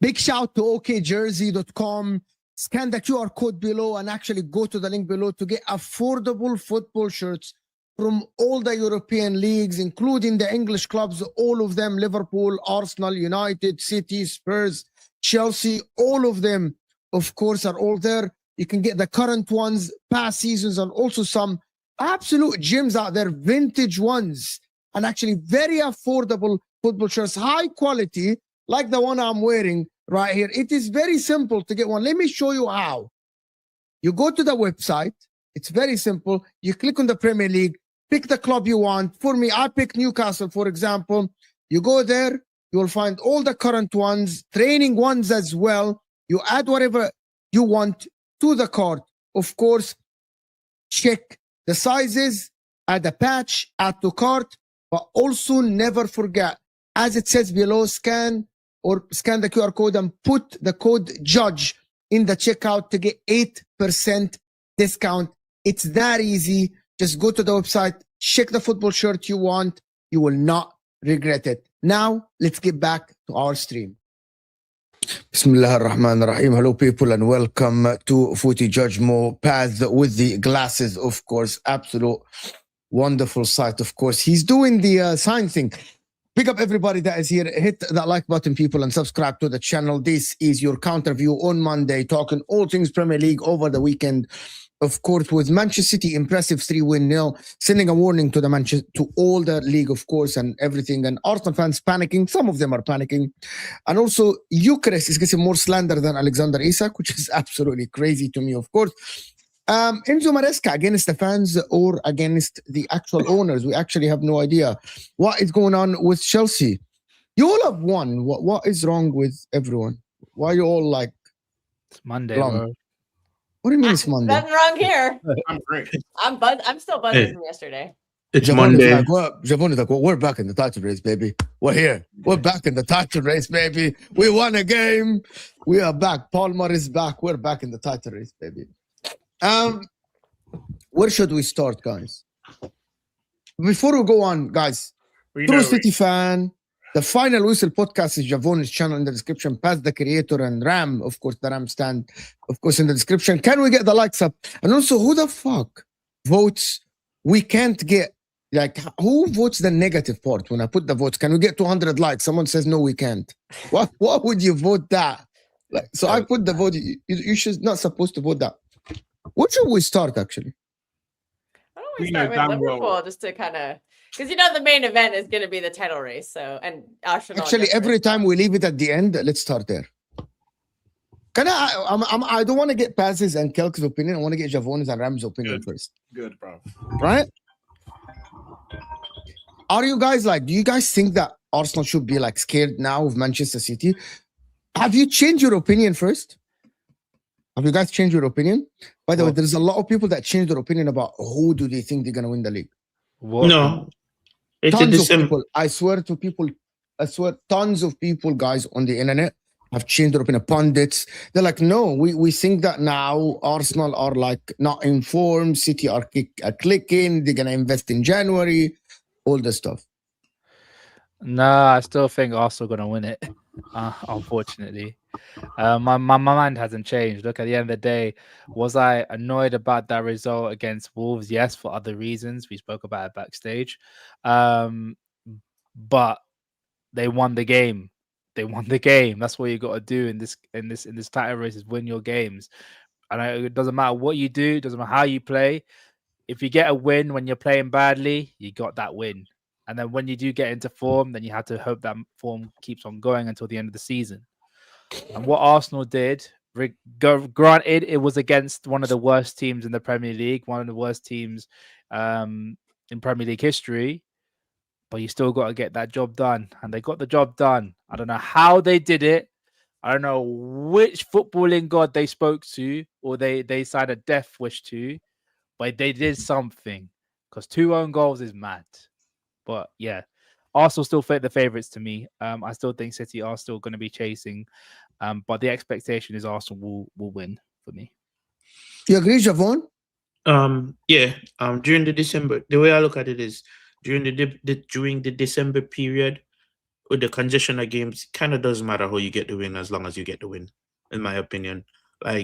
Big shout to okjersey.com. Scan the QR code below and actually go to the link below to get affordable football shirts from all the European leagues, including the English clubs, all of them, Liverpool, Arsenal, United, City, Spurs, Chelsea, all of them, of course, are all there. You can get the current ones, past seasons, and also some absolute gems out there, vintage ones, and actually very affordable football shirts, high quality, like the one I'm wearing right here. It is very simple to get one. Let me show you how. You go to the website. It's very simple. You click on the Premier League, pick the club you want. For me, I pick Newcastle, for example. You go there, you will find all the current ones, training ones as well. You add whatever you want to the cart. Of course, check the sizes, add a patch, add to cart, but also never forget, as it says below, scan the QR code and put the code JUDGE in the checkout to get 8% discount. It's that easy. Just go to the website, check the football shirt you want. You will not regret it. Now, let's get back to our stream. Bismillah ar-Rahman ar-Rahim. Hello, people, and welcome to Footy Judge Mo. Pazz with the glasses, of course. Absolute wonderful sight, of course. He's doing the sign thing. Pick up everybody that is here. Hit that like button, people, and subscribe to the channel. This is your counter view on Monday, talking all things Premier League over the weekend. Of course, with Manchester City, impressive 3-0, sending a warning to to all the league, of course, and everything. And Arsenal fans panicking. Some of them are panicking. And also, Eucharist is getting more slander than Alexander Isak, which is absolutely crazy to me, of course. Enzo Maresca against the fans or against the actual owners? We actually have no idea what is going on with Chelsea. You all have won. What is wrong with everyone? Why are you all like? It's Monday, bro. What do you mean it's Monday? Nothing wrong here. I'm great. I'm still buzzing from yesterday. It's Javon Monday. Javon is like, well, we're back in the title race, baby. We're here. We're back in the title race, baby. We won a game. We are back. Palmer is back. We're back in the title race, baby. Where should we start, guys? Before we go on, guys, True City fan, the Final Whistle podcast is Javon's channel in the description. Pazz the creator and Ram, of course, the Ram stand, of course, in the description. Can we get the likes up? And also, who the fuck votes? We can't get, like, who votes the negative part when I put the votes? Can we get 200 likes? Someone says, no, we can't. What would you vote that? Like, so I put the vote. You should not supposed to vote that. What should we start, actually? Why don't we start with Liverpool just to kind of, because you know the main event is going to be the title race. So, and Arsenal. Actually, every time we leave it at the end, let's start there. I don't want to get Pazz's and Kelk's opinion. I want to get Javon's and Ram's opinion first. Good, bro. Right? Are you guys do you guys think that Arsenal should be scared now of Manchester City? Have you changed your opinion first? Have you guys changed your opinion? By the way, there's a lot of people that changed their opinion about who do they think they're going to win the league. No. Tons of people. I swear, tons of people, guys, on the internet have changed their opinion. Pundits, they're like, no, we think that now Arsenal are not informed. City are clicking. They're going to invest in January. All this stuff. Nah, I still think Arsenal going to win it. Unfortunately. My mind hasn't changed. Look, at the end of the day, was I annoyed about that result against Wolves? Yes, for other reasons. We spoke about it backstage. But they won the game. They won the game. That's what you got to do in this title race, is win your games. And it doesn't matter what you do, it doesn't matter how you play. If you get a win when you're playing badly, you got that win. And then when you do get into form, then you have to hope that form keeps on going until the end of the season. And what Arsenal did, granted, it was against one of the worst teams in the Premier League, one of the worst teams in Premier League history, but you still got to get that job done. And they got the job done. I don't know how they did it. I don't know which footballing god they spoke to or they signed a death wish to, but they did something, because 2 own goals is mad. But yeah, Arsenal still fit the favourites to me. I still think City are still going to be chasing, but the expectation is Arsenal will win for me. You agree, Javon? Yeah. During the December, the way I look at it is during the December period with the congestion of games, kind of doesn't matter how you get the win as long as you get the win. In my opinion,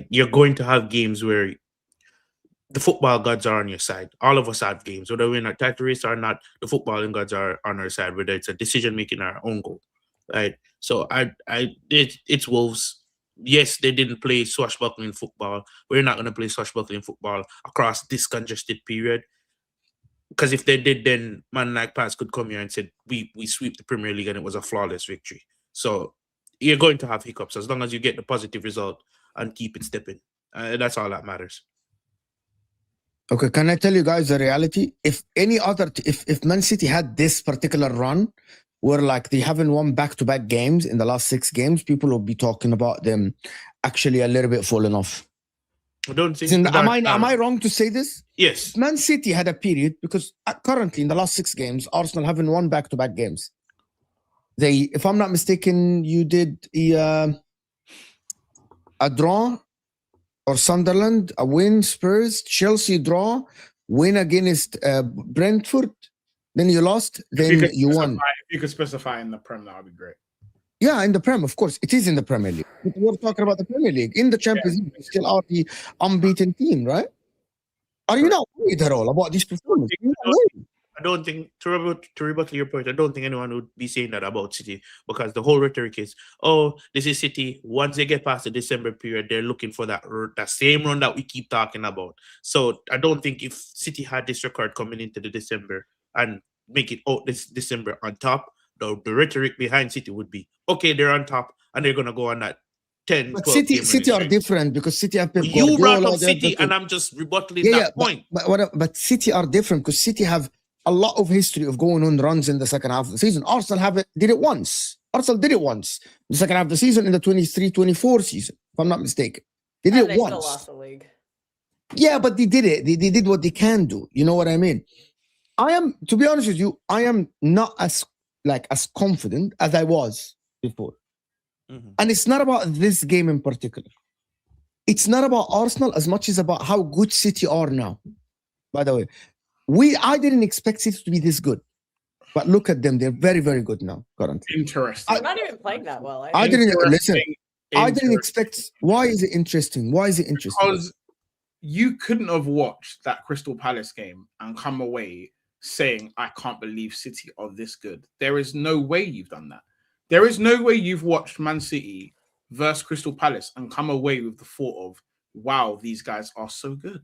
you're going to have games where the football gods are on your side. All of us have games, whether we're in a title race or not. The footballing gods are on our side, whether it's a decision making or our own goal, right? So it's Wolves. Yes, they didn't play swashbuckling football. We're not going to play swashbuckling football across this congested period, because if they did, then man like Pazz could come here and said we sweep the Premier League and it was a flawless victory. So you're going to have hiccups as long as you get the positive result and keep it stepping. That's all that matters. Okay, can I tell you guys the reality? If if Man City had this particular run where they haven't won back-to-back games in the last 6 games, people will be talking about them actually a little bit falling off. I don't think. Am I wrong to say this? Yes. Man City had a period, because currently in the last 6 games, Arsenal haven't won back-to-back games. They, if I'm not mistaken, you did a draw, or Sunderland, a win, Spurs, Chelsea draw, win against Brentford, then you lost, then you won. If you could specify in the Prem, that would be great. Yeah, in the Prem, of course. It is in the Premier League. But we're talking about the Premier League. In the Champions League, you still are the unbeaten team, right? Are you not worried at all about this performance? I don't think, to rebut your point, I don't think anyone would be saying that about City, because the whole rhetoric is, oh, this is City. Once they get past the December period, they're looking for that same run that we keep talking about. So I don't think if City had this record coming into the December and make it out this December on top, the rhetoric behind City would be, okay, they're on top and they're going to go on that 10, but 12 City are different, because City have you brought up City and I'm just rebuttaling that point. But City are different, because City have a lot of history of going on runs in the second half of the season. Arsenal did it once. Arsenal did it once. The second half of the season, in the 23-24 season, if I'm not mistaken. They did it once. Still lost the league. Yeah, but they did it. They did what they can do. You know what I mean? To be honest with you, I am not as confident as I was before. Mm-hmm. And it's not about this game in particular. It's not about Arsenal as much as about how good City are now. By the way, I didn't expect City to be this good, but look at them; they're very, very good now. Currently, interesting. They're not even playing that well. I didn't listen. I didn't expect. Why is it interesting? Why is it interesting? Because you couldn't have watched that Crystal Palace game and come away saying, "I can't believe City are this good." There is no way you've done that. There is no way you've watched Man City versus Crystal Palace and come away with the thought of, "Wow, these guys are so good."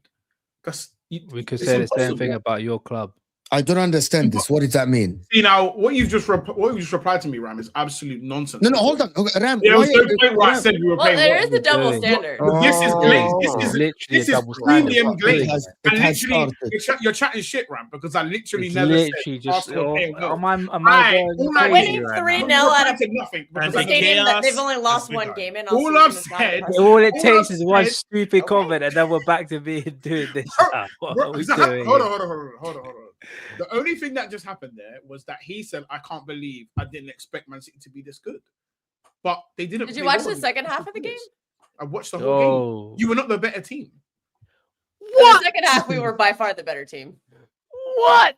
We could say the same thing about your club. I don't understand this. What does that mean? See now, what you've just replied to me, Ram, is absolute nonsense. No, hold on. Okay, Ram, There was why- no point where I Ram, said we were Well, paying. there what is we a were double doing. standard. But this is glaze. This Literally is a double premium standard. glaze. It And has literally, started. you're chatting shit, Ram, because I literally It's never literally said just. Arsenal were paying well. Am I all going I crazy Winning right 3-0 now? out of nothing because And the I the don't- stadium that they've chaos only lost has one begun. game in all All season I've is not said- impressive. All it All takes I've is one said- stupid Okay. comment, and then we're back to me doing this. Bro, What bro, are we Zach, doing? hold here? on. The only thing that just happened there was that he said, "I can't believe I didn't expect Man City to be this good," but they didn't. Did you play watch well the in second half first of the game? minutes. I watched the whole game. Oh, You were not the better team. In the second half, we were by far the better team. what?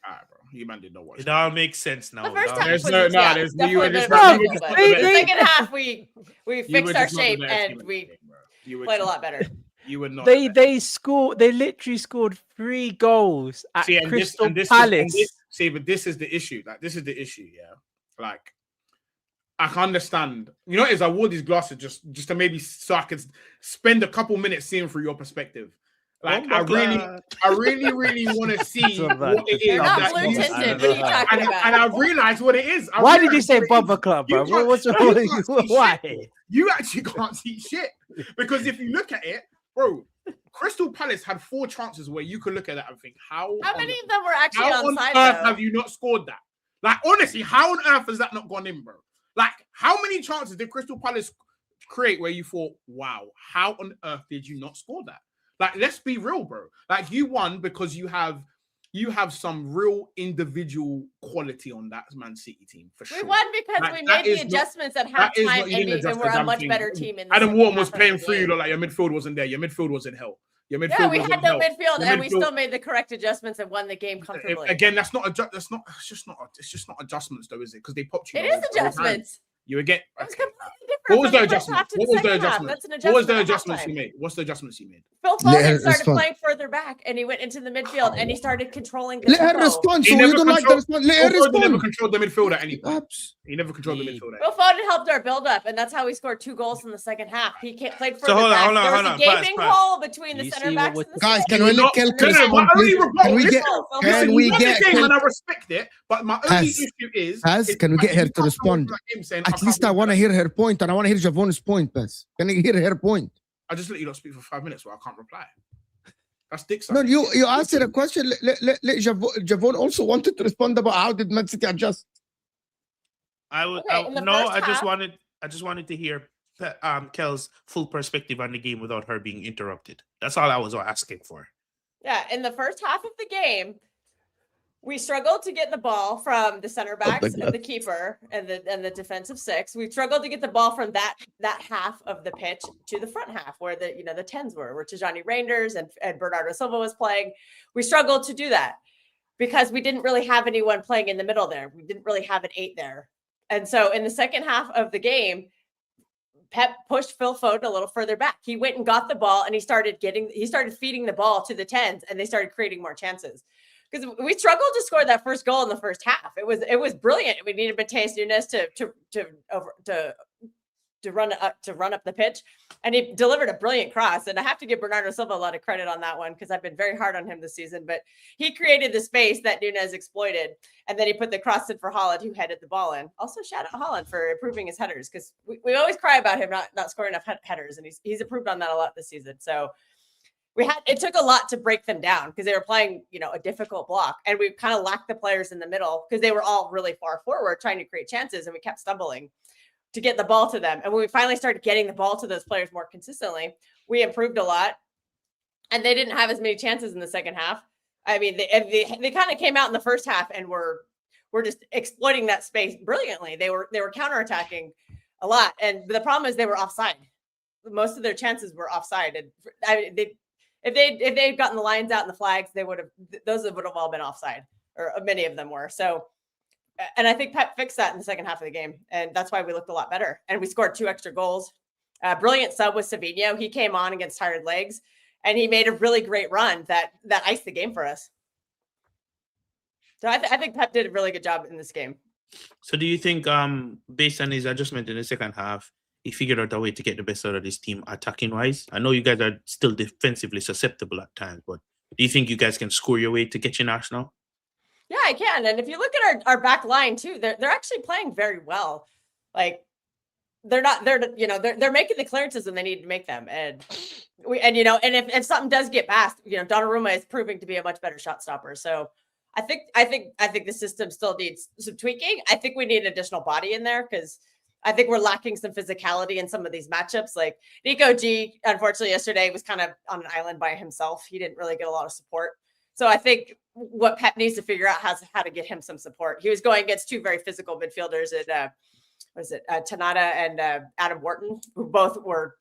Alright, bro. You man did not watch. It all makes sense now. The first It all half There's was no- nah, yeah, there's- definitely you were a bit just- of a you struggle, were but just- the they- second half we You were fixed our just not the shape better team and in the we game, bro. You were played a just- lot better. You were not. They scored. They literally scored 3 goals at See, and Crystal this Palace. see, but this is the issue. Like, this is the issue. Yeah, like I can understand. You know, what it is I wore these glasses just to maybe so I could spend a couple minutes seeing through your perspective. Like, I really want to see Not that what it They're is not that blue you tinted. I What are you don't know. talking and about? I realized what it is. Why did you say Bubba Club, bro? You can't- What's you wrong with can't you? see Why? shit. You actually can't see shit because if you look at it, bro, Crystal Palace had 4 chances where you could look at that and think, how How many of them were actually how on onside earth though? have you not scored that? Like, honestly, how on earth has that not gone in, bro? Like, how many chances did Crystal Palace create where you thought, wow, how on earth did you not score that? Like, let's be real, bro. Like, you won because you have some real individual quality on that Man City team for We sure. won because Like, we that made is the not- adjustments at that is halftime not- you didn't adjust and the we're a damn much thing. better team in the Adam second Wharton was half of playing the through you, game. look like your midfield wasn't there. Your midfield was in hell. Your midfield Yeah, we was had in no hell. midfield Your and we midfield- still made the correct adjustments and won the game comfortably. Again, that's not it's just not adjustments though, is it? Because they popped you. It the is whole time. adjustments. You again. It was Okay. completely different. What was from the first half adjustment? to What was the second half. adjustment? That's an What was the adjustment at adjustments halftime. you made? What's the adjustments you made? Phil Let her Foden started respond. playing further back and he went into the midfield and he started controlling the Let her tempo. respond. He So never you don't like the controlled- response. Let her Phil Foden never respond. controlled the midfield at any point. Abs. He never controlled the He- midfield. At Phil any point. Foden helped our build up, and that's how we scored 2 goals in the second half. He played further hold on, back. hold on, There was hold a on. Pazz, gaping Pazz. hole between the You center see backs what and the Guys, center can You we were let not- Kelk No, respond, my only please? rebuttal- Can we listen, get? Phil Can Foden- we you won the get game Kelk? and I respect it, but my only Pazz, issue is Pazz, can we get you her can't to come respond? from that game saying, At least I want to hear her point, and I want to hear Javon's point, Paz. Can I hear her point? I just let you not speak for 5 minutes where I can't reply. That's dick No, sucking. you answered a question. Let Javon also wanted to respond about how did Man City adjust. I would Okay, in the no. first I just half- wanted to hear Kel's full perspective on the game without her being interrupted. That's all I was asking for. Yeah, in the first half of the game, we struggled to get the ball from the center backs and the keeper and the defensive 6. We struggled to get the ball from that half of the pitch to the front half where the 10s were, where Tijani Reinders and Bernardo Silva was playing. We struggled to do that because we didn't really have anyone playing in the middle there. We didn't really have an 8 there. And so in the second half of the game, Pep pushed Phil Foden a little further back. He went and got the ball and he started feeding the ball to the 10s and they started creating more chances. Because we struggled to score that first goal in the first half. It was brilliant. We needed Mateus Nunes to run up the pitch, and he delivered a brilliant cross. And I have to give Bernardo Silva a lot of credit on that one because I've been very hard on him this season. But he created the space that Nunes exploited, and then he put the cross in for Haaland, who headed the ball in. Also, shout out Haaland for improving his headers because we always cry about him not scoring enough headers, and he's improved on that a lot this season. So. It took a lot to break them down because they were playing, a difficult block, and we kind of lacked the players in the middle because they were all really far forward trying to create chances, and we kept stumbling to get the ball to them. And when we finally started getting the ball to those players more consistently, we improved a lot, and they didn't have as many chances in the second half. I mean, they kind of came out in the first half and were just exploiting that space brilliantly. They were counterattacking a lot, and the problem is they were offside. Most of their chances were offside, and if they'd gotten the lines out and the flags, those would have all been offside, or many of them were. So, and I think Pep fixed that in the second half of the game, and that's why we looked a lot better. And we scored 2 extra goals. Brilliant sub with Savinho. He came on against tired legs, and he made a really great run that iced the game for us. So I think Pep did a really good job in this game. So do you think, based on his adjustment in the second half, he figured out a way to get the best out of this team attacking wise? I know you guys are still defensively susceptible at times, but do you think you guys can score your way to catching Arsenal? Yeah, I can. And if you look at our back line too, they're actually playing very well. Like they're making the clearances when they need to make them. And if something does get past, Donnarumma is proving to be a much better shot stopper. So I think the system still needs some tweaking. I think we need an additional body in there because I think we're lacking some physicality in some of these matchups. Like Nico G, unfortunately, yesterday was kind of on an island by himself. He didn't really get a lot of support. So I think what Pep needs to figure out is how to get him some support. He was going against two very physical midfielders at Tanada and Adam Wharton, who both were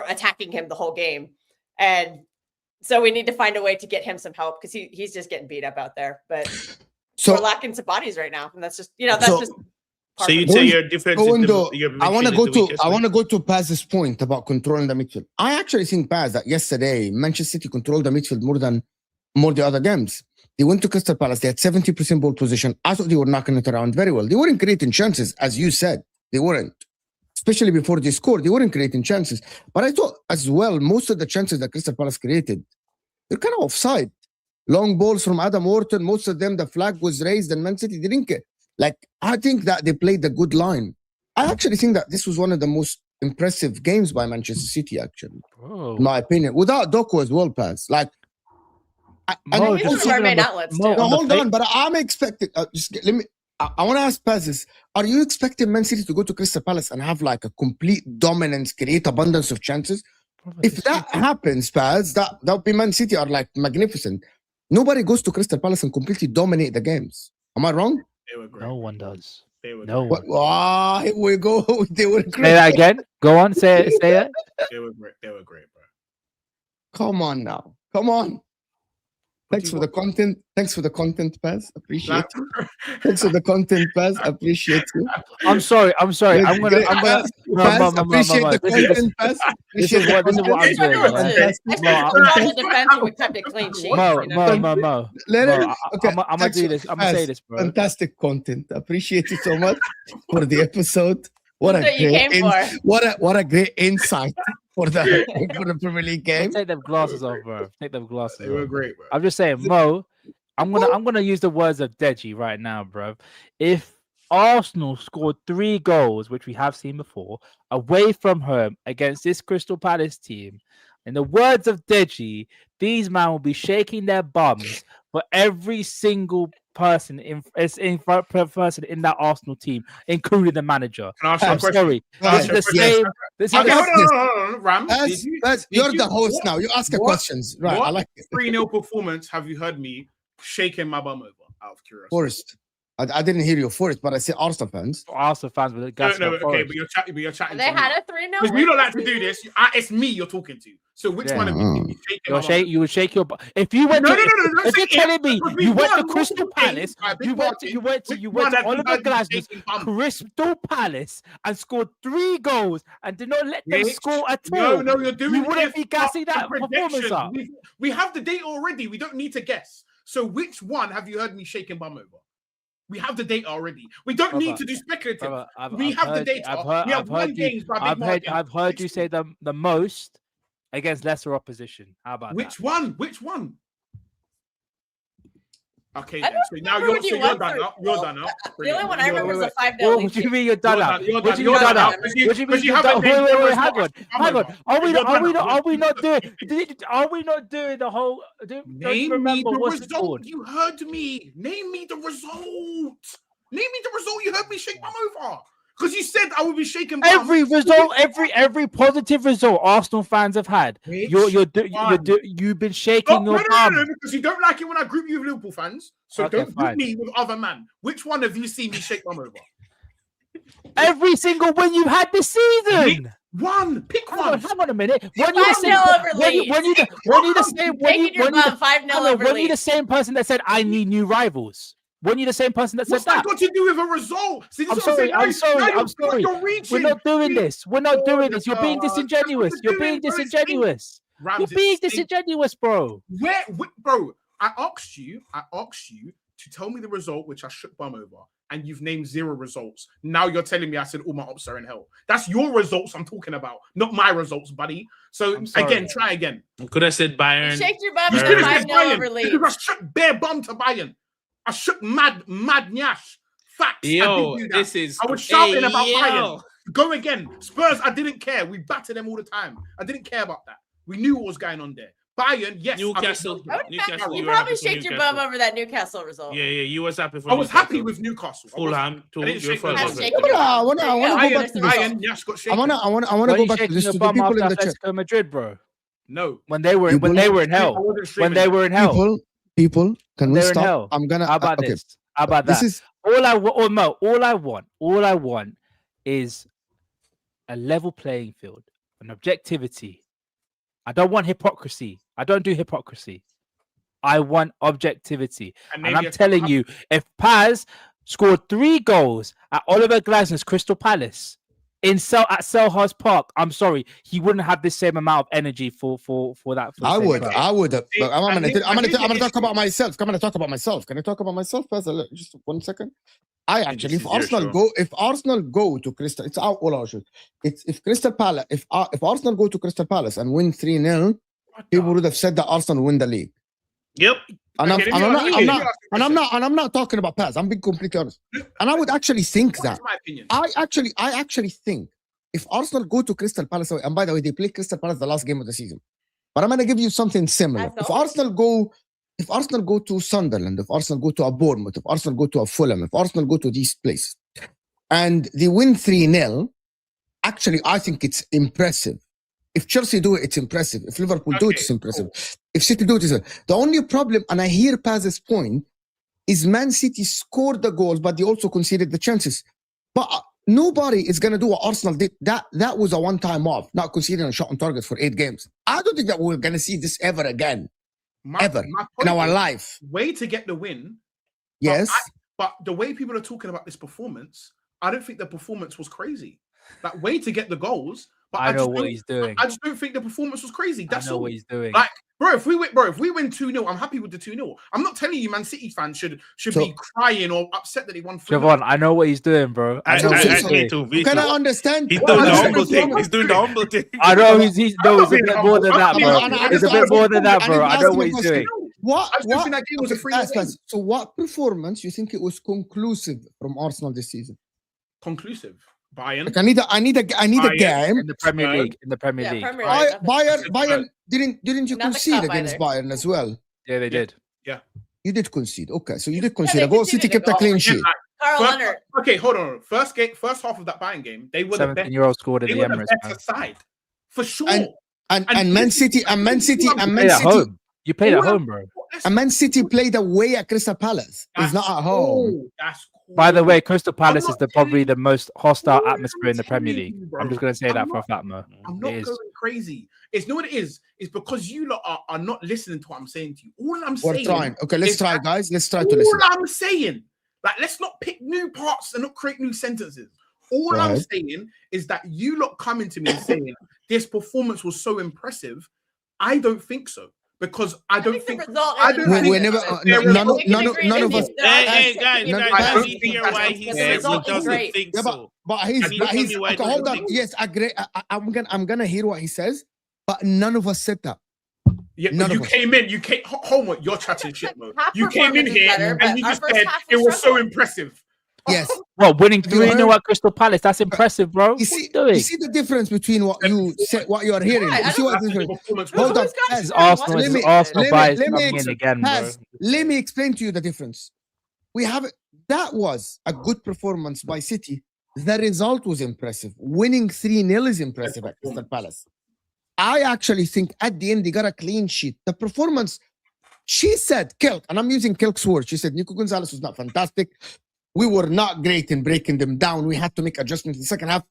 attacking him the whole game. And so we need to find a way to get him some help because he's just getting beat up out there. But we're lacking some bodies right now, and that's just So you'd say your defense is I want to go to Pazz's point about controlling the midfield. I actually think, Pazz, that yesterday Manchester City controlled the midfield more the other games. They went to Crystal Palace. They had 70% ball position. I thought they were knocking it around very well. They weren't creating chances, as you said. They weren't. Especially before they scored, they weren't creating chances. But I thought as well, most of the chances that Crystal Palace created, they're kind of offside. Long balls from Adam Wharton, most of them, the flag was raised and Man City didn't get. I think that they played a good line. I actually think that this was one of the most impressive games by Manchester City, actually, in my opinion. Without Doku as well, Pazz. Hold on, but I'm expecting. I want to ask Pazz, are you expecting Man City to go to Crystal Palace and have a complete dominance, create abundance of chances? If that happens, Pazz, that would be Man City are magnificent. Nobody goes to Crystal Palace and completely dominate the games. Am I wrong? No one does. No one. Here we go. They were great. Say that again. Go on. Say it. They were great. They were great, bro. Come on now. Come on. Thanks for the content. Thanks for the content, Pazz. Appreciate it. Thanks for the content, Pazz. Appreciate you. I'm sorry. I'm gonna. Pazz, appreciate the content, Pazz. This is what I'm doing. Mo. I'm gonna do this. I'm gonna say this, bro. Fantastic content. Appreciate you so much for the episode. What a great insight for the Premier League game. Take them glasses off, bro. Take them glasses. They were great, bro. I'm just saying, Mo. I'm gonna use the words of Deji right now, bro. If Arsenal scored 3 goals, which we have seen before, away from home against this Crystal Palace team, in the words of Deji, these men will be shaking their bums for every single person in that Arsenal team, including the manager. I'm sorry. This is the same. Ram, you're the host now. You ask questions. Right. I like it. 3-0 performance have you heard me shaking my bum over out of curiosity? Forrest. I didn't hear you first, but I say Arsenal fans. Arsenal fans with the okay, but you're chatting. They had a 3-0. Because you don't like to do this. It's me you're talking to. So which one of you you would shake your if you went if you're telling me you went to Crystal Palace, you went to Oliver Glasgow's Crystal Palace and scored 3 goals and did not let them score at all. No, you're doing. You wouldn't be gassing that performance up. We have the data already. We don't need to guess. So which one have you heard me shaking bum over? We have the data already. We don't need to do speculative. We have the data. I've heard you say the most against lesser opposition. How about which one? Okay, then. So now you're done up. You're done up. The only one I remember was a 5-0. What do you mean you're done up? What do you mean you're done up? What do you mean you're done? Wait, hang on. Are we not doing the whole? Name me the result. You heard me. Name me the result. You heard me shake my over. Because you said I would be shaking. Every result, every positive result Arsenal fans have had. You've been shaking your bum. No, because you don't like it when I group you with Liverpool fans. So don't group me with other man. Which one have you seen me shake my over? Every single win you've had this season. Pick one. Hang on a minute. When you're the same person that said I need new rivals. When you're the same person that said that. What's that got to do with a result? See, I'm sorry. We're not doing this. You're being disingenuous. You're being disingenuous, bro. Bro, I asked you to tell me the result, which I shook bum over, and you've named 0 results. Now you're telling me I said all my ops are in hell. That's your results I'm talking about, not my results, buddy. So again, try again. Could have said Bayern. You shaked your bum to 5-0 over Leeds. I shook bare bum to Bayern. I shook mad nyash. Facts. Yo, I did do that. this is. I was shouting about yo. Bayern. Go again. Spurs, I didn't care. We battered them all the time. I didn't care about that. We knew what was going on there. Bayern, yes. Newcastle. You you were probably happy for shaked your bum Newcastle. over that Newcastle result. Yeah, you was happy for I was happy Newcastle. with Newcastle. Fulham too. I didn't You were shake my further I'm with it. shaking your I bum. wanna There you go go. back to this. Bayern, yes, got shaken. I wanna Why go you back to shaking this your to the bum people in after the chat. Atletico Madrid, bro? No. When they were You when they were in I hell. wasn't When streaming they it. were in hell. People, can we They're in stop? hell. I'm gonna. How about okay. this? How about This that? is All I want is a level playing field, an objectivity. I don't want hypocrisy. I don't do hypocrisy. I want objectivity. And maybe I'm it's telling not you, if Pazz scored 3 goals at Oliver Glasner's Crystal Palace at Selhurst Park, I'm sorry, he wouldn't have the same amount of energy for that. For the I same would. club. I would. But I'm I think gonna the talk issue- about myself. I'm gonna talk about myself. Can I talk about myself first? Just 1 second. I actually, this is your show. if Arsenal go to Crystal, it's out all our shit. It's if Crystal Palace, if Arsenal go to Crystal Palace and win 3-0, people would have said that Arsenal win the league. Yep. And Okay, I'm not talking about Paz. I'm being completely honest. And I would actually think that. That's my opinion. I actually think if Arsenal go to Crystal Palace, and by the way, they play Crystal Palace the last game of the season. But I'm gonna give you something similar. That's If Arsenal go to Sunderland, if Arsenal go to a Bournemouth, if Arsenal go to a Fulham, if Arsenal go to these places, and they win 3-0, actually, I think it's impressive. If Chelsea do it, it's impressive. If Liverpool do it, it's impressive. If City do it, it's the only problem, and I hear Paz's point, is Man City scored the goals, but they also conceded the chances. But nobody is going to do what Arsenal did. That was a one-time off, not conceding a shot on target for 8 games. I don't think that we're going to see this ever again, ever My in point our is, life. way to get the win. Yes. But the way people are talking about this performance, I don't think the performance was crazy. That way to get the goals. But I know just what don't- he's doing. I just don't think the performance was crazy. I That's know all. what he's doing. Like, if we win 2-0, I'm happy with the 2-0. I'm not telling you Man City fans should be crying or upset that they won 3-0. Javon, I know what he's doing, bro. I know what he's Me doing. too. Me Can too. I understand? He's Well, doing the I humble understand thing. He's doing the humble thing. I know he's no, it's a being bit more than that, humble. bro. I'm not- It's a bit more than that, bro. I know what he's I'm doing. What? I just think that game was a free Guys, game. so what performance you think it was conclusive from Arsenal this season? Conclusive. Bayern. Like I need a Bayern game. In the Premier League. In the Premier Yeah, League. Premier Bayern, League, nothing. Bayern didn't you Not the concede cup against either. Bayern as well? Yeah, they did. You did concede. Okay, so you did concede they a goal. City conceded a kept a goal. clean Again, sheet. like, Carl first- Leonard. Okay, hold on. First half of that Bayern game, they were the best. 17-year-old scored at They the were the Emirates. better Man. side, for sure. And Man City You played at home. You played at home, bro. and Man City played away at Crystal Palace. It's not at home. That's cool. By the way, Crystal Palace not is probably the most hostile What atmosphere in the I'm Premier telling League. you, bro. I'm just going to say I'm that for a not- fact, Mo. I'm not It is. going crazy. It's know what it is. It's because you lot are not listening to what I'm saying to you. All I'm We're saying. trying. Okay, let's is try, that guys. Let's try to all listen. I'm saying, like, let's not pick new parts and not create new sentences. All Go I'm ahead. saying is that you lot coming to me and saying this performance was so impressive. I don't think so. Because I don't think the result. I don't We think never. there None was- of us. Hey, guys, No, guys, I let me don't hear think why that's he the says he result is doesn't great. think Yeah, so. But Can you tell me why okay. you Hold don't on. think Yes, I agree. I'm gonna hear what he says, but none of us said that. Yeah, None but you of us. came in. You came. Homework. You're chatting shit, bro. Half You came in performance is here better, but and you our just first said half it was was so struggle. impressive. Yes. What, winning You heard- 3-0 at Crystal Palace? That's impressive, bro. You What see, are you doing? you see the difference between what you said, what you are hearing. Why? I You see what don't- the That's the difference. performance. Hold on. Who's got This is to Arsenal. watch This is it? Arsenal bias let me coming in again, bro. Paz, let me explain to you the difference. We have that was a good performance by City. The result was impressive. Winning 3-0 is impressive at Crystal Palace. I actually think at the end they got a clean sheet. The performance, she said, Kelk, and I'm using Kelk's words. She said Nico Gonzalez was not fantastic. We were not great in breaking them down. We had to make adjustments in the second half.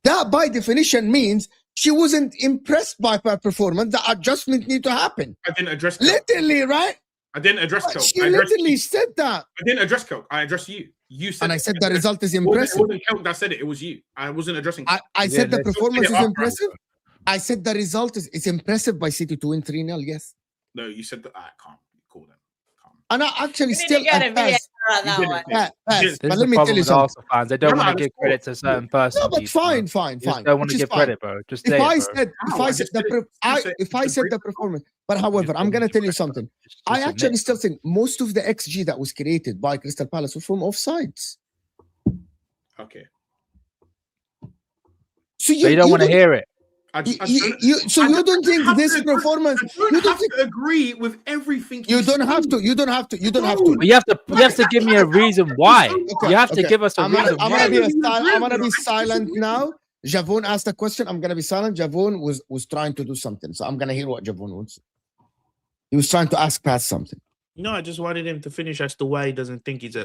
That by definition means she wasn't impressed by her performance. The adjustment need to happen. I didn't address Kelk. Literally, right? I didn't address Kelk. She I addressed literally you. said that. I didn't address Kelk. I addressed you. You said And I it. said the result is It wasn't- impressive. It wasn't Kelk that said it. It was you. I wasn't addressing Kelk. I said the let's- performance is Let's- impressive. I said the result is it's impressive by City to win 3-0. Yes. No, you said that. I can't. Cool then. Calm. And I actually We need still to get a VAR on that didn't one. say- Paz, This but is let the me tell problem you with something. Arsenal fans. They don't No, want to that's give credit to certain person. No, but fine, You just don't want which to is give fine. credit, bro. Just If say I it, bro. said, if No, I I said just the, did it. pre- Just say- if I just said break the it down. performance, but You however, just I'm don't gonna want tell to you give credit, something. bro. Just I admit, actually still bro. think most of the XG that was created by Crystal Palace was from offsides. Okay. So But you don't want to hear it. I You, don't- so I you don't don't think have this to agree- performance? I don't You don't have think to agree with everything. you don't have say. to. You don't have to. You don't have to. But you have to give me a reason why. Okay, You have to okay. give us a I'm gonna, reason I'm why. gonna be You agree I'm gonna with be me. silent now. Javon asked a question. I'm gonna be silent. Javon was trying to do something, so I'm gonna hear what Javon wants. He was trying to ask Pat something. No, I just wanted him to finish as to why he doesn't think he's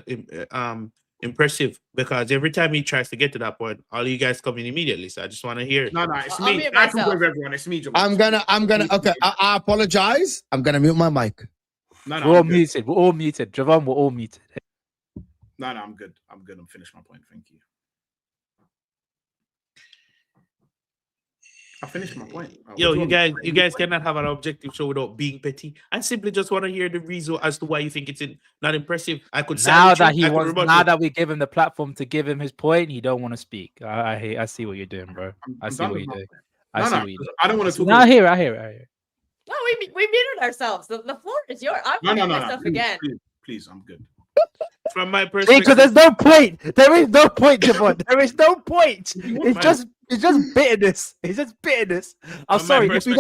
impressive, because every time he tries to get to that point, all you guys come in immediately. So I just want to hear it. No, it's I'll me. mute I can myself. with everyone. It's me, Javon. I'm gonna. Okay, I apologize. I'm gonna mute my mic. No, We're all I'm good. muted. We're all muted. Javon, we're all muted. No, I'm good. I'm good. I'm finished my point. Thank you. I finished my point. Yo, you guys cannot have an objective show without being petty. I simply just want to hear the reason as to why you think it's not impressive. I could Now silence that you, he I could wants, rebut now you. that we give him the platform to give him his point, he don't want to speak. I see what you're doing, bro. I see done what with you're my doing. point. I see No, what you're doing. I don't want to talk. No, I hear it. No, we muted ourselves. The floor is yours. I'm muting myself again. Please, I'm good. From my Because perspective, there's no point. There is no point, Javon. There is no point. It's just bitterness. It's just bitterness. I'm From my sorry. If you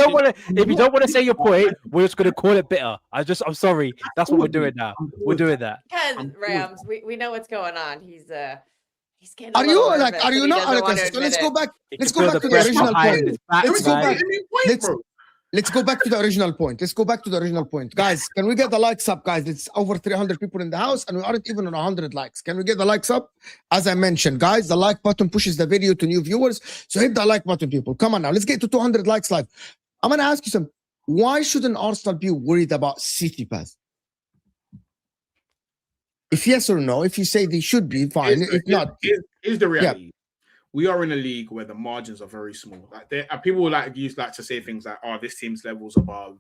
don't want to say your point, we're just gonna call it bitter. I'm sorry. That's what we're doing now. We're doing that. Because Rams, we know what's going on. He's getting. Are you nervous like? Are and you he not? doesn't want to So let's admit go it. back. You Let's can go feel back to the pressure original behind point. his back, Let's go man. back. Let's go back to the original point. Let's go back to the original point. Guys, can we get the likes up, guys? It's over 300 people in the house and we aren't even on 100 likes. Can we get the likes up? As I mentioned, guys, the like button pushes the video to new viewers. So hit the like button, people. Come on now. Let's get to 200 likes live. I'm going to ask you something. Why shouldn't Arsenal be worried about City, Pazz? If yes or no, if you say they should be, fine. If not, Here's the reality. We are in a league where the margins are very small. Like people like to say things like, "Oh, this team's levels above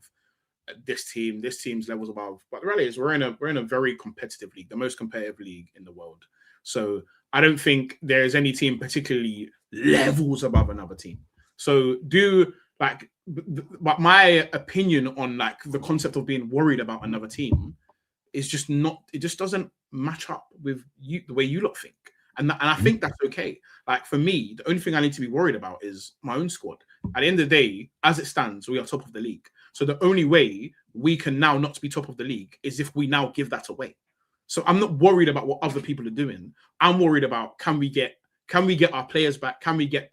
this team's levels above." But the reality is, we're in a very competitive league, the most competitive league in the world. So I don't think there is any team particularly levels above another team. So but my opinion on like the concept of being worried about another team is just not. It just doesn't match up with you the way you lot think. And I think that's okay. Like for me, the only thing I need to be worried about is my own squad. At the end of the day, as it stands, we are top of the league. So the only way we can now not be top of the league is if we now give that away. So I'm not worried about what other people are doing. I'm worried about can we get our players back? Can we get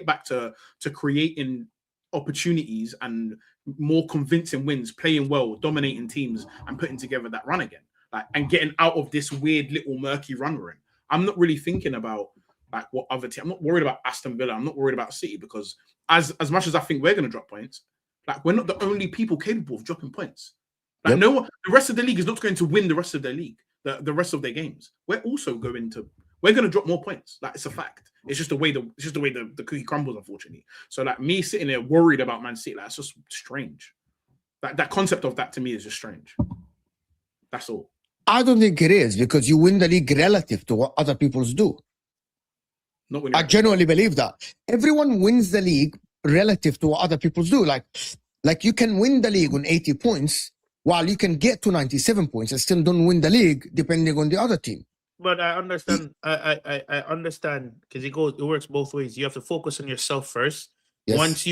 back to creating opportunities and more convincing wins, playing well, dominating teams, and putting together that run again, like and getting out of this weird little murky run we're in. I'm not really thinking about like what other team. I'm not worried about Aston Villa. I'm not worried about City because as much as I think we're going to drop points, like we're not the only people capable of dropping points. Like no one, the rest of the league is not going to win the rest of their league, the rest of their games. We're going to drop more points. Like it's a fact. It's just the way the cookie crumbles, unfortunately. So like me sitting there worried about Man City, like it's just strange. That concept of that to me is just strange. That's all. I don't think it is because you win the league relative to what other people do. Not when I genuinely believe that. Everyone wins the league relative to what other people do. Like you can win the league on 80 points while you can get to 97 points and still don't win the league depending on the other team. But I understand. I understand because it works both ways. You have to focus on yourself first. Yes. Once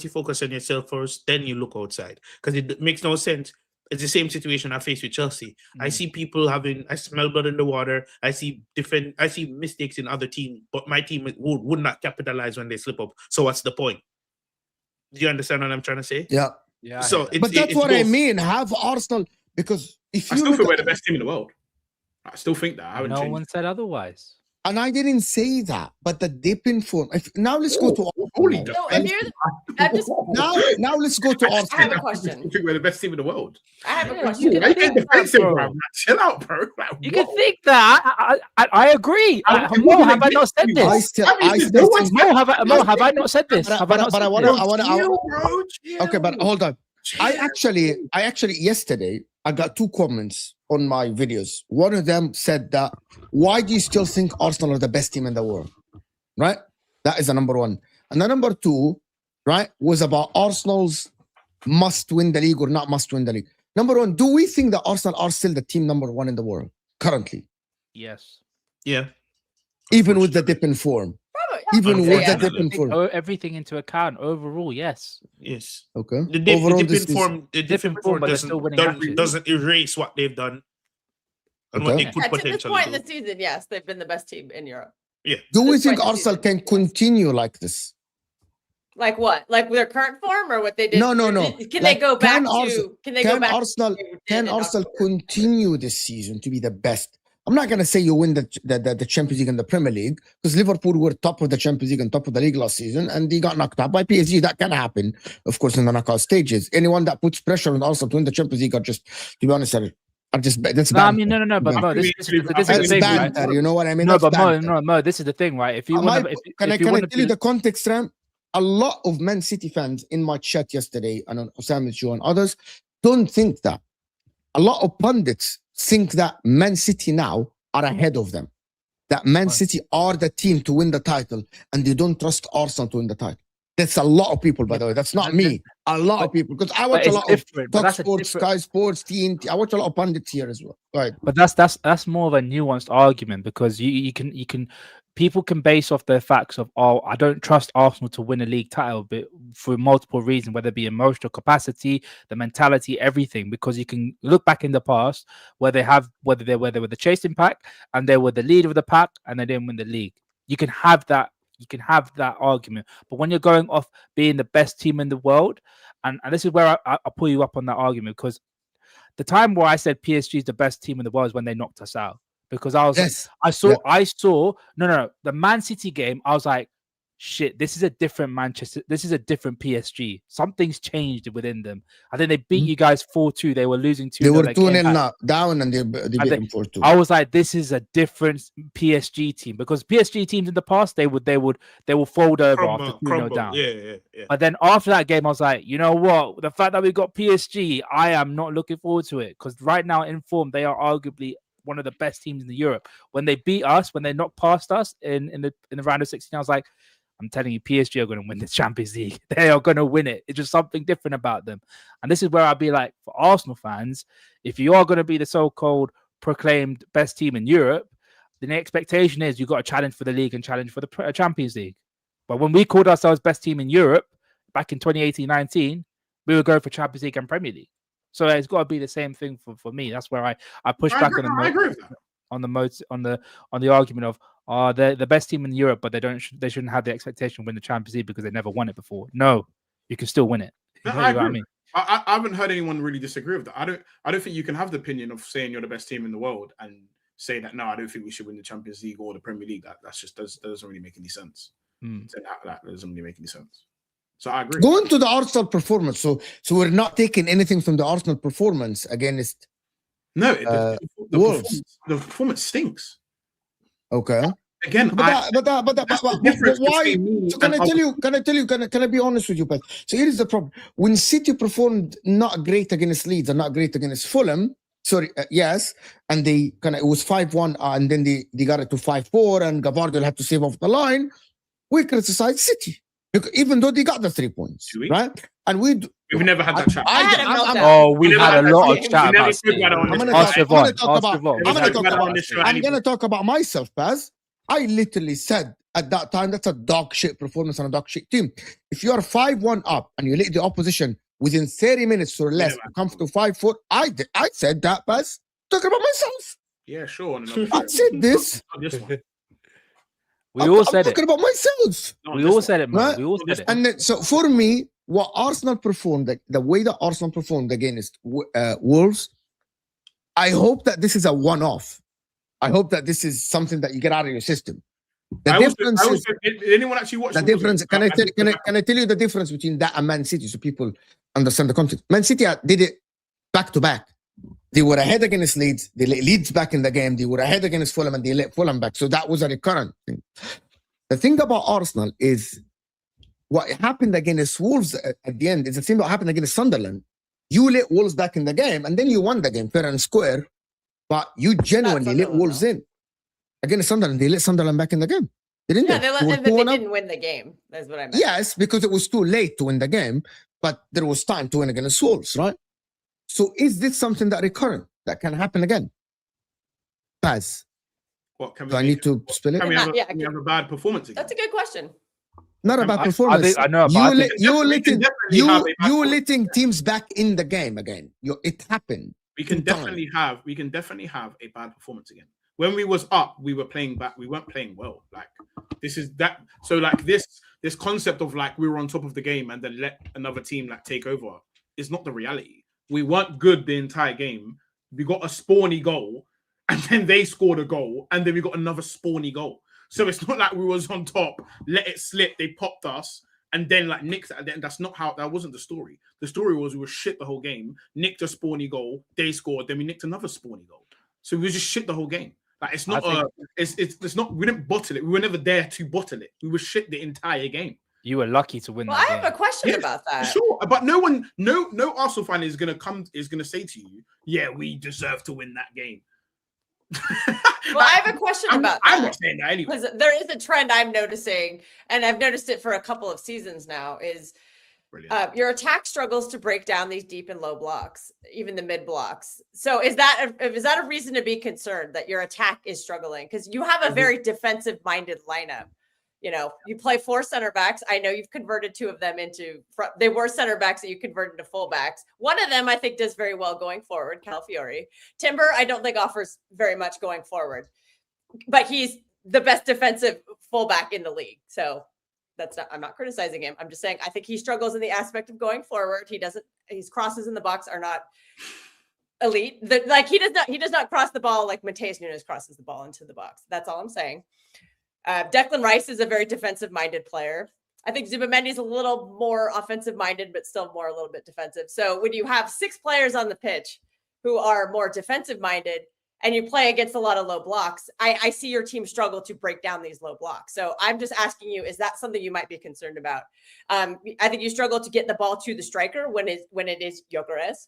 you focus on yourself first, then you look outside because it makes no sense. It's the same situation I face with Chelsea. I see people I smell blood in the water. I see mistakes in other teams, but my team would not capitalize when they slip up. So what's the point? Do you understand what I'm trying to say? Yeah. Yeah. So But that's what I mean. Have Arsenal because if I you still look think we're at, the best team in the world. I still think that. I haven't No changed. one said otherwise. and I didn't say that, but the dip in form. Now let's go to Holy Arsenal. No, if you're, I'm just. Now let's go to I have Arsenal. a question. I think we're the best team in the world. I have a Yeah, question. you Why you getting defensive, bro. bro? Like, chill out, bro. Like, You what? can think that. I agree. Mo, have I not said I this? still no think. Mo, have I not said this? Have I not said this? I wanna. Chill, bro, chill. Okay, but hold on. I actually yesterday I got 2 comments on my videos. One of them said that, why do you still think Arsenal are the best team in the world? Right? That is the number 1. And the number 2, right, was about Arsenal's must win the league or not must win the league. Number 1, do we think that Arsenal are still the team number 1 in the world currently? Yes. Yeah. Even with the dip in form? Probably. Even with the Unfortunately. dip in form? Everything into account. Overall, yes. Yes. Okay. The Overall, dip this in is- form, the dip in form but they're still winning matches. doesn't erase what they've done and what Okay. they could To this potentially point in do. the season, yes, they've been the best team in Europe. Do we This think point in the Arsenal season, can yes. continue like this? Like what? Like their current form or what they did? No. Can Like, they go back can to? Arsenal- Can they go Can back? Arsenal to what they did can in Arsenal October? continue this season to be the best? I'm not gonna say you win the Champions League and the Premier League, because Liverpool were top of the Champions League and top of the league last season, and they got knocked out by PSG. That can happen, of course, in the knockout stages. Anyone that puts pressure on Arsenal to win the Champions League are just, to be honest, are just that's No, I bad. mean, no. But Mo, this is the That's thing, right? banter, you know what I mean? No, That's but Mo, banter. no, this is the thing, right? If you want to, Can I if you want tell you to, the context, Ram? A lot of Man City fans in my chat yesterday, and on Osama's show and others, don't think that. A lot of pundits think that Man City now are ahead of them. That Man Right. City are the team to win the title, and they don't trust Arsenal to win the title. That's a lot of people, by the way. That's not me. A lot of people, because I watch a it's lot of different. But Talk that's a Sports, different. Sky Sports, TNT. I watch a lot of pundits here as well. Right. But that's more of a nuanced argument, because you can people can base off the facts of, oh, I don't trust Arsenal to win a league title, but for multiple reasons, whether it be emotional capacity, the mentality, everything. Because you can look back in the past where they were the chasing pack and they were the leader of the pack and they didn't win the league. You can have that. You can have that argument. But when you're going off being the best team in the world, and this is where I pull you up on that argument, because the time where I said PSG is the best team in the world is when they knocked us out. Because I was, Yes. I saw, no, the Man City game. I was like, shit, this is a different Manchester. This is a different PSG. Something's changed within them. I think they beat you guys 4-2. They were losing 2. They were 2-0 now, down, and they beat them 4-2. I was like, this is a different PSG team, because PSG teams in the past they would fold over after 2-0 down. Yeah. But then after that game, I was like, you know what? The fact that we got PSG, I am not looking forward to it, because right now in form they are arguably one of the best teams in Europe. When they beat us, when they knocked past us in the round of 16, I was like, I'm telling you, PSG are going to win the Champions League. They are going to win it. It's just something different about them. And this is where I'd be like, for Arsenal fans, if you are going to be the so-called proclaimed best team in Europe, then the expectation is you've got to challenge for the league and challenge for the Champions League. But when we called ourselves best team in Europe back in 2018-19, we were going for Champions League and Premier League. So it's got to be the same thing for me. That's where I push back on the argument of, they're the best team in Europe, but they shouldn't have the expectation to win the Champions League because they never won it before. No, you can still win it. No, I agree. What I mean? I haven't heard anyone really disagree with that. I don't think you can have the opinion of saying you're the best team in the world and say that, no, I don't think we should win the Champions League or the Premier League. That doesn't really make any sense. That doesn't really make any sense. So I agree. Going to the Arsenal performance. So we're not taking anything from the Arsenal performance against. No, the performance stinks. Okay. Again, why? So can I be honest with you, Pazz? So here is the problem. When City performed not great against Leeds and not great against Fulham, yes, and it was 5-1, and then they got it to 5-4, and Gavardo had to save off the line. We criticized City, even though they got the 3 points, right? And we've never had that chat. We had a lot of chat about City. I'm going to talk about myself, Pazz. I literally said at that time, that's a dog shit performance on a dog shit team. If you are 5-1 up and you let the opposition within 30 minutes or less come to 5-4, I said that, Pazz. Talking about myself. Yeah, sure. I said this. We all said it. Talking about myself. We all said it, man. Right? We all said it. And then, so for me, what Arsenal performed, the way that Arsenal performed against Wolves, I hope that this is a one-off. I hope that this is something that you get out of your system. Did anyone actually watch the difference? Can I tell you the difference between that and Man City so people understand the context? Man City did it back to back. They were ahead against Leeds. They let Leeds back in the game. They were ahead against Fulham and they let Fulham back. So that was a recurrent thing. The thing about Arsenal is what happened against Wolves at the end is the same what happened against Sunderland. You let Wolves back in the game, and then you won the game fair and square. But you genuinely let Sunderland, Wolves in. Against Sunderland, they let Sunderland back in the game. Didn't Yeah, they? they, They were but they 2-1 up. didn't win the game. That's what I meant. Yes, because it was too late to win the game, but there was time to win against Wolves, right? So is this something that recurrent that can happen again? Pazz, What can we do I make- need to spill it? Can we have, Yeah, can we have a bad performance again? That's a good question. Not I about think- performance. I know, but I think- You We can letting definitely have a bad you performance. letting teams back in the game again. It happened. We can in time. definitely have a bad performance again. When we was up, we were playing back. We weren't playing well. Like this is that. So like this concept of like we were on top of the game and then let another team like take over is not the reality. We weren't good the entire game. We got a spawny goal, and then they scored a goal, and then we got another spawny goal. So it's not like we was on top, let it slip, they popped us, and then like nicked it. And that's not how. That wasn't the story. The story was we were shit the whole game, nicked a spawny goal, they scored, then we nicked another spawny goal. So we just shit the whole game. Like it's not it's not, we didn't bottle it. We were never there to bottle it. We were shit the entire game. You were lucky to win Well, that I game. have a question Yes, about that. Sure, but no Arsenal fan is gonna say to you, yeah, we deserve to win that game. Well, I have a question about I'm that. not saying that anyway. Because there is a trend I'm noticing, and I've noticed it for a couple of seasons now, is Brilliant. your attack struggles to break down these deep and low blocks, even the mid blocks. So is that a reason to be concerned that your attack is struggling? Because you have a very defensive minded lineup. You know, you play 4 center backs. I know you've converted 2 of them into front. They were center backs that you converted to full backs. One of them I think does very well going forward, Calafiori. Timber, I don't think offers very much going forward, but he's the best defensive fullback in the league. So I'm not criticizing him. I'm just saying I think he struggles in the aspect of going forward. His crosses in the box are not elite. He does not cross the ball like Mateus Nunes crosses the ball into the box. That's all I'm saying. Declan Rice is a very defensive-minded player. I think Zubimendi is a little more offensive-minded, but still a little bit defensive. So when you have 6 players on the pitch who are more defensive-minded and you play against a lot of low blocks, I see your team struggle to break down these low blocks. So I'm just asking you, is that something you might be concerned about? I think you struggle to get the ball to the striker when it is Gyökeres.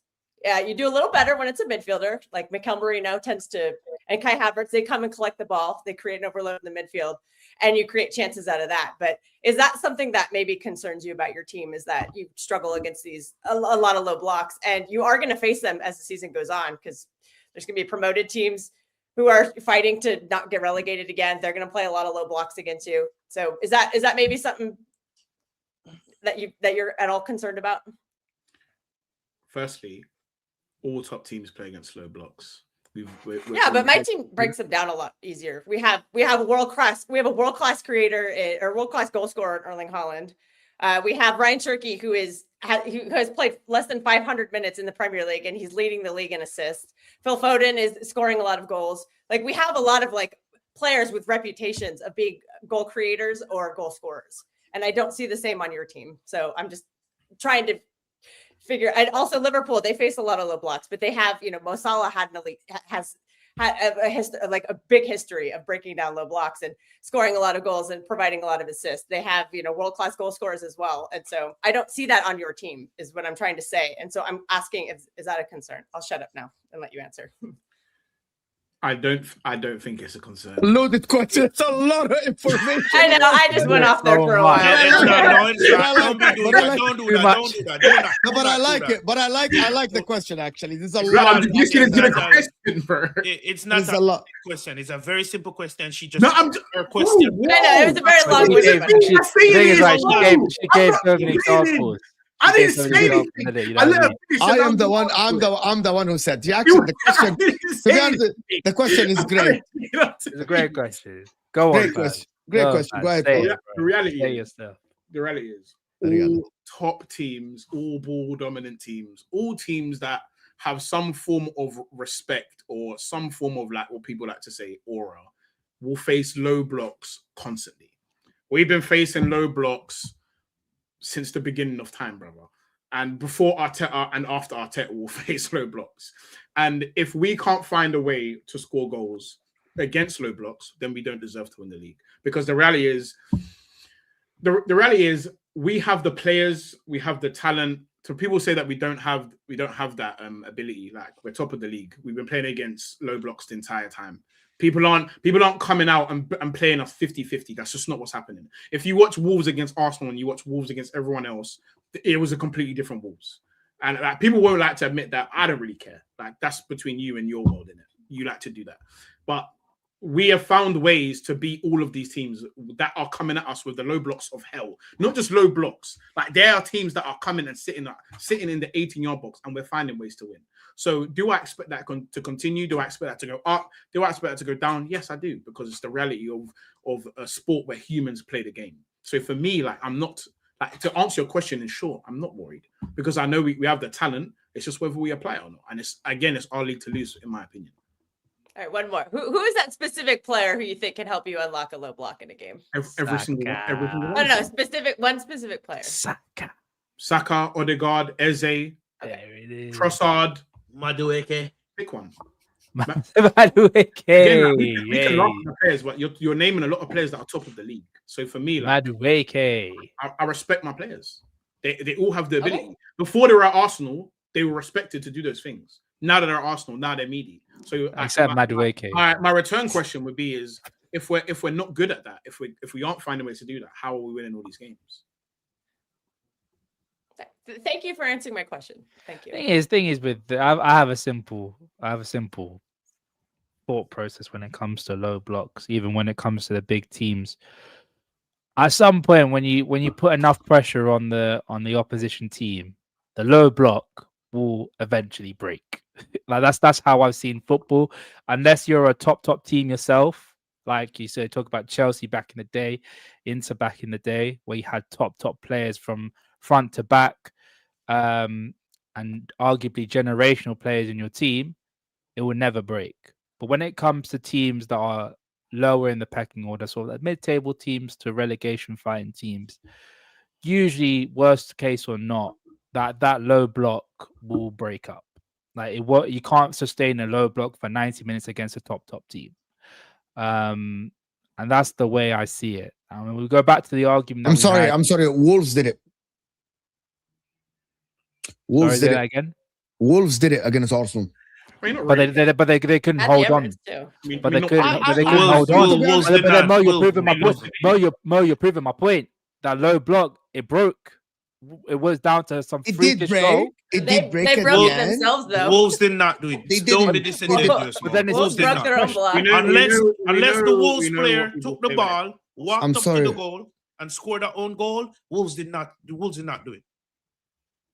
You do a little better when it's a midfielder, like Mikel Merino tends to, and Kai Havertz, they come and collect the ball. They create an overload in the midfield, and you create chances out of that. But is that something that maybe concerns you about your team, is that you struggle against a lot of low blocks, and you are going to face them as the season goes on, because there's going to be promoted teams who are fighting to not get relegated again. They're going to play a lot of low blocks against you. So is that maybe something that you're at all concerned about? Firstly, all top teams play against low blocks. But my team breaks them down a lot easier. We have a world class creator or world class goal scorer in Erling Haaland. We have Ryan Cherky, who has played less than 500 minutes in the Premier League, and he's leading the league in assists. Phil Foden is scoring a lot of goals. Like, we have a lot of players with reputations of being goal creators or goal scorers, and I don't see the same on your team. So I'm just trying to figure. And also Liverpool, they face a lot of low blocks, but they have, Mo Salah has had a big history of breaking down low blocks and scoring a lot of goals and providing a lot of assists. They have, world-class goal scorers as well. And so I don't see that on your team, is what I'm trying to say. And so I'm asking, is that a concern? I'll shut up now and let you answer. I don't think it's a concern. Loaded question. It's a lot of information. I know. I just went off there for a while. Don't do that. No, but I like it. But I like the question, actually. There's a lot. You should have done a question, bro. It's not There's a lot. question. It's a very simple question. She just No, I'm her question. I know, it was a very long She gave so many examples. I didn't say anything. I let her finish. I am the one. I'm the one who said. Jackson, the question. To be honest, the question is great. It's a great question. Go on. Great question. Great question. Go ahead. Say Paul. it, The reality Say is, yourself. the reality is, There you go. all top teams, all ball dominant teams, all teams that have some form of respect or some form of, like what people like to say, aura, will face low blocks constantly. We've been facing low blocks since the beginning of time, brother. And before Arteta and after Arteta will face low blocks. And if we can't find a way to score goals against low blocks, then we don't deserve to win the league. Because the reality is, we have the players, we have the talent, So people say that we don't have that ability. Like, we're top of the league. We've been playing against low blocks the entire time. People aren't coming out and playing us 50-50. That's just not what's happening. If you watch Wolves against Arsenal and you watch Wolves against everyone else, it was a completely different Wolves. And like, people won't like to admit that. I don't really care. Like, that's between you and your world, innit? You like to do that. But we have found ways to beat all of these teams that are coming at us with the low blocks of hell. Not just low blocks. Like, there are teams that are coming and sitting in the 18-yard box, and we're finding ways to win. So do I expect that to continue? Do I expect that to go up? Do I expect that to go down? Yes, I do, because it's the reality of a sport where humans play the game. So for me, like, I'm not, like, to answer your question in short, I'm not worried, because I know we have the talent. It's just whether we apply it or not. And it's our league to lose, in my opinion. All right, one more. Who is that specific player who you think can help you unlock a low block in a game? Every single one. I don't know, one specific player. Saka, Odegaard, Eze, there it is. Trossard. Madueke. Pick one. Madueke. Again, like, we can laugh at the players, but you're naming a lot of players that are top of the league. So for me, like, Madueke. I respect my players. They all have the ability. Okay. Before they were at Arsenal, they were respected to do those things. Now that they're at Arsenal, now they're meaty. So except Madueke. My return question would be: is if we're not good at that, if we aren't finding ways to do that, how are we winning all these games? Thank you for answering my question. Thank you. Thing is with I have a simple thought process when it comes to low blocks, even when it comes to the big teams. At some point, when you put enough pressure on the opposition team, the low block will eventually break. Like, that's how I've seen football. Unless you're a top team yourself, like you said, talk about Chelsea back in the day, Inter back in the day, where you had top players from front to back, and arguably generational players in your team, it will never break. But when it comes to teams that are lower in the pecking order, sort of like mid-table teams to relegation fighting teams, usually, worst case or not, that low block will break up. Like, you can't sustain a low block for 90 minutes against a top team. And that's the way I see it. I mean, we go back to the argument. I'm sorry. Wolves did it. Wolves did it again. Wolves did it against Arsenal. But they couldn't hold on. But they couldn't hold on. But then Mo, you're proving my point. Mo, you're proving my point. That low block, it broke. It was down to some freakish goal. It did break. They broke themselves, though. Wolves did not do it. They Don't did. be disingenuous. But then Wolves broke their own block. Unless the Wolves player took the ball, walked up to the goal, and scored their own goal, Wolves did not do it.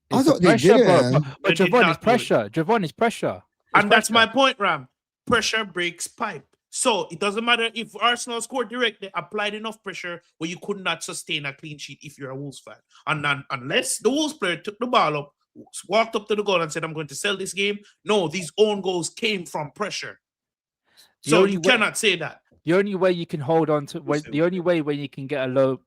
I thought they did it. But Javon is pressure. Javon is pressure. And that's my point, Ram. Pressure breaks pipe. So it doesn't matter if Arsenal scored direct, they applied enough pressure where you could not sustain a clean sheet if you're a Wolves fan. And then, unless the Wolves player took the ball up, walked up to the goal and said, I'm going to sell this game. No, these own goals came from pressure. So you cannot say that. The only way you can hold on to the only way when you can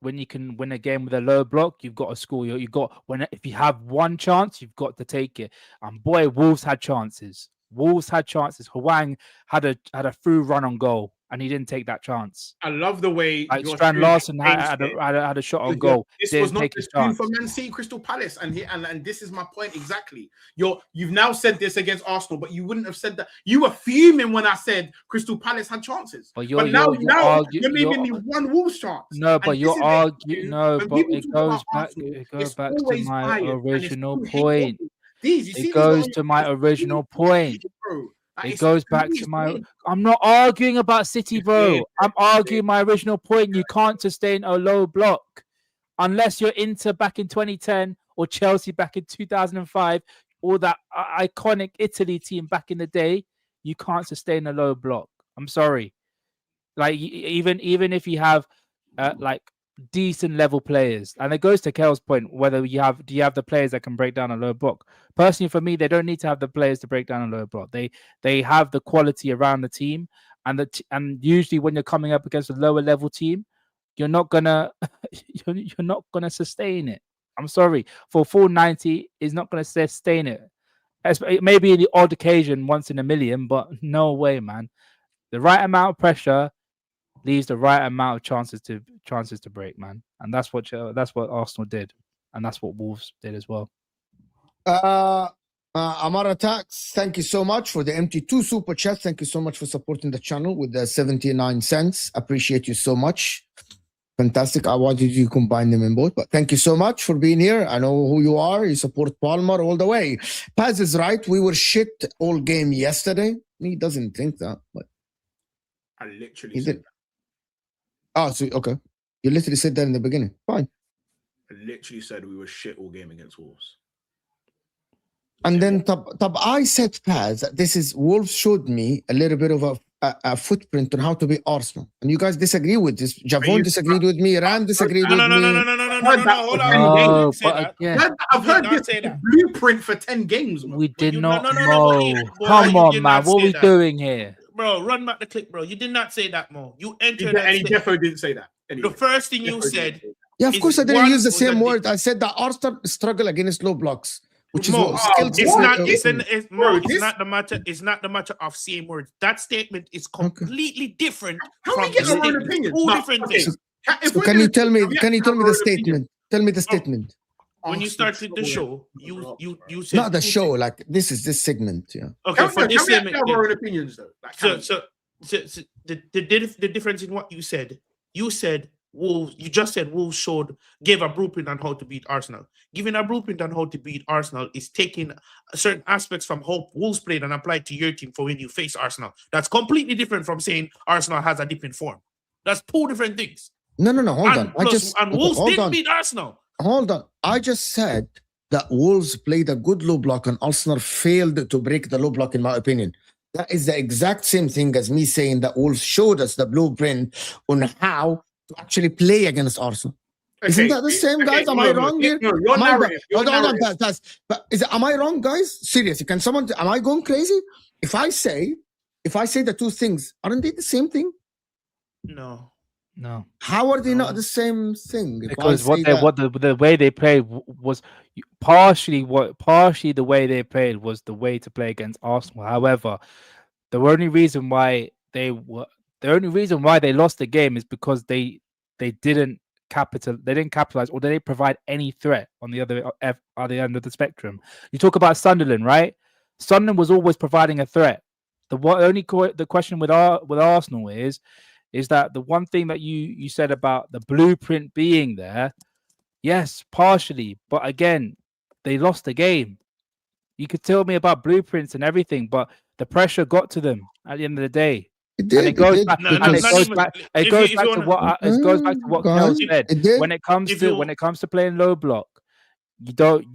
when you can win a game with a low block, you've got to score. If you have one chance, you've got to take it. And boy, Wolves had chances. Hwang had a through run on goal, and he didn't take that chance. I love the way Strand Larsen had a shot on goal. This was not the team for Man City, Crystal Palace, and this is my point exactly. You've now said this against Arsenal, but you wouldn't have said that. You were fuming when I said Crystal Palace had chances, but now you're naming me one Wolves chance. No, but you're arguing. No, but it goes back. It goes back to my original point. It goes to my original point. It goes back to my. I'm not arguing about City, bro. I'm arguing my original point. You can't sustain a low block unless you're Inter back in 2010 or Chelsea back in 2005 or that iconic Italy team back in the day. You can't sustain a low block. I'm sorry. Like even if you have like decent level players, and it goes to Kel's point, whether do you have the players that can break down a low block. Personally, for me, they don't need to have the players to break down a low block. They have the quality around the team, and usually when you're coming up against a lower level team, you're not gonna sustain it. I'm sorry, for full 90 is not gonna sustain it. Maybe the odd occasion once in a million, but no way, man. The right amount of pressure leaves the right amount of chances to break, man. And that's what Arsenal did, and that's what Wolves did as well. Amara Tax, thank you so much for the MT2 super chat. Thank you so much for supporting the channel with the 79 cents. Appreciate you so much. Fantastic. I wanted you to combine them in both, but thank you so much for being here. I know who you are. You support Palmer all the way. Paz is right. We were shit all game yesterday. He doesn't think that, but I literally he said did. that. Oh, so okay. You literally said that in the beginning. Fine. I literally said we were shit all game against Wolves. And then tab I said, Paz, that this is Wolves showed me a little bit of a footprint on how to be Arsenal. And you guys disagree with this. Javon disagreed with me. Ram disagreed with me. No. Hold on. No, You didn't say but that. again, I've You heard did not this say that. blueprint for 10 games, man. we did you- not no, know. boy, Come you on, did man. not What say we that. doing here? Bro, run back the clip, bro. You did not say that, Mo. You entered And he and defo didn't say that. Anyway, the first thing you defo didn't said, say that. Yeah, of is course I didn't one use the was same a word. I said that Arsenal struggle against low blocks, which is Mo, what skilled. it's what? not. Mo, Bro, It's this- not the matter. It's not the matter of same words. That statement is completely different How from we get the our own statement. opinions? Two No, different okay. things. If So we're can gonna you tell me? do that, Can you tell me have the our own opinions. statement? Tell me the statement. When you Arsenal started the struggle show, you against said Not the two show. things. Like this is this segment. Yeah. Okay, Can for this we segment, have then. our own opinions though? Like, can we? So the difference in what you said Wolves. You just said Wolves gave a blueprint on how to beat Arsenal. Giving a blueprint on how to beat Arsenal is taking certain aspects from how Wolves played and applied to your team for when you face Arsenal. That's completely different from saying Arsenal has a dip in form. That's two different things. No. Hold on. Wolves hold didn't on. beat Arsenal. Hold on. I just said that Wolves played a good low block and Arsenal failed to break the low block, in my opinion. That is the exact same thing as me saying that Wolves showed us the blueprint on how to actually play against Arsenal. Isn't that the same, guys? Am I wrong here? No, your Am I narrative. hold on, Paz. But am I wrong, guys? Seriously, can someone? Am I going crazy? If I say the two things, aren't they the same thing? No. How are they No. not the same thing? If I Because say that- the way they played was partially the way they played was the way to play against Arsenal. However, the only reason why they lost the game is because they didn't capitalize, or they didn't provide any threat on the other end of the spectrum. You talk about Sunderland, right? Sunderland was always providing a threat. The question with Arsenal is that the one thing that you said about the blueprint being there, yes, partially, but again, they lost the game. You could tell me about blueprints and everything, but the pressure got to them at the end of the day. it did, And it goes did, back. No, And no, it not goes even- back. if It you- goes if back you to wanna- what guys, Kel said. it did. When it comes If to you- playing low block, you don't.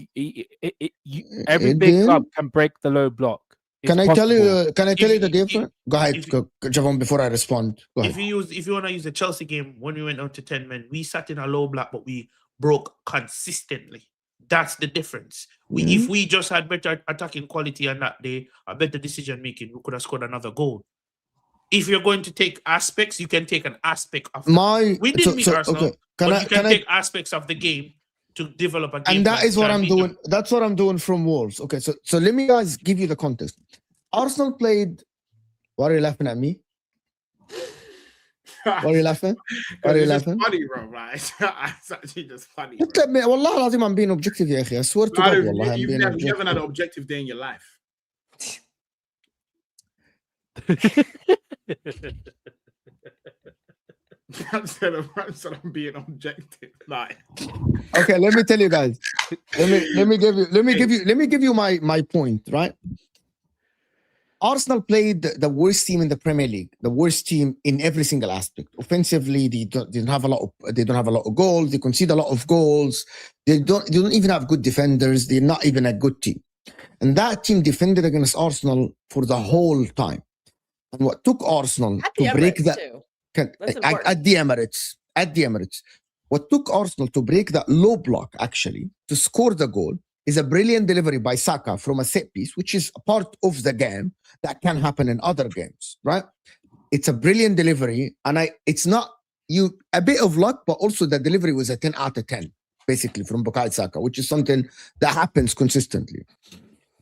Every It big did. club can break the low block. It's Can I tell possible. you? Can I tell If you the you- difference? Go ahead, if- Javon. Before I respond, go ahead. If you want to use the Chelsea game, when we went out to 10 men, we sat in a low block, but we broke consistently. That's the difference. If we just had better attacking quality on that day, a better decision making, we could have scored another goal. If you're going to take aspects, you can take an aspect of that. We didn't meet Arsenal, okay. Can but I? you Can can I? take aspects of the game to develop a game. And that plan is to what try and I'm beat them. doing. That's what I'm doing from Wolves. Okay, so let me guys give you the context. Arsenal played. Why are you laughing at me? Why are you laughing? Why are you It's just laughing? funny, bro. Like, it's actually just funny. Just let me. والله العظيم I'm being objective يا أخي. I swear to Bro. God, والله I'm You've being never had an objective. objective day in your life. I said I'm being objective. Like, Okay, let me tell you guys. Let me give you my point, right? Arsenal played the worst team in the Premier League, the worst team in every single aspect. Offensively, they don't have a lot of goals. They concede a lot of goals. They don't even have good defenders. They're not even a good team. And that team defended against Arsenal for the whole time. And what took Arsenal At the to break Emirates, that too. at That's important. the Emirates, what took Arsenal to break that low block actually to score the goal is a brilliant delivery by Saka from a set piece, which is a part of the game that can happen in other games, right? It's a brilliant delivery, and it's not a bit of luck, but also the delivery was a 10 out of 10, basically from Bukayo Saka, which is something that happens consistently.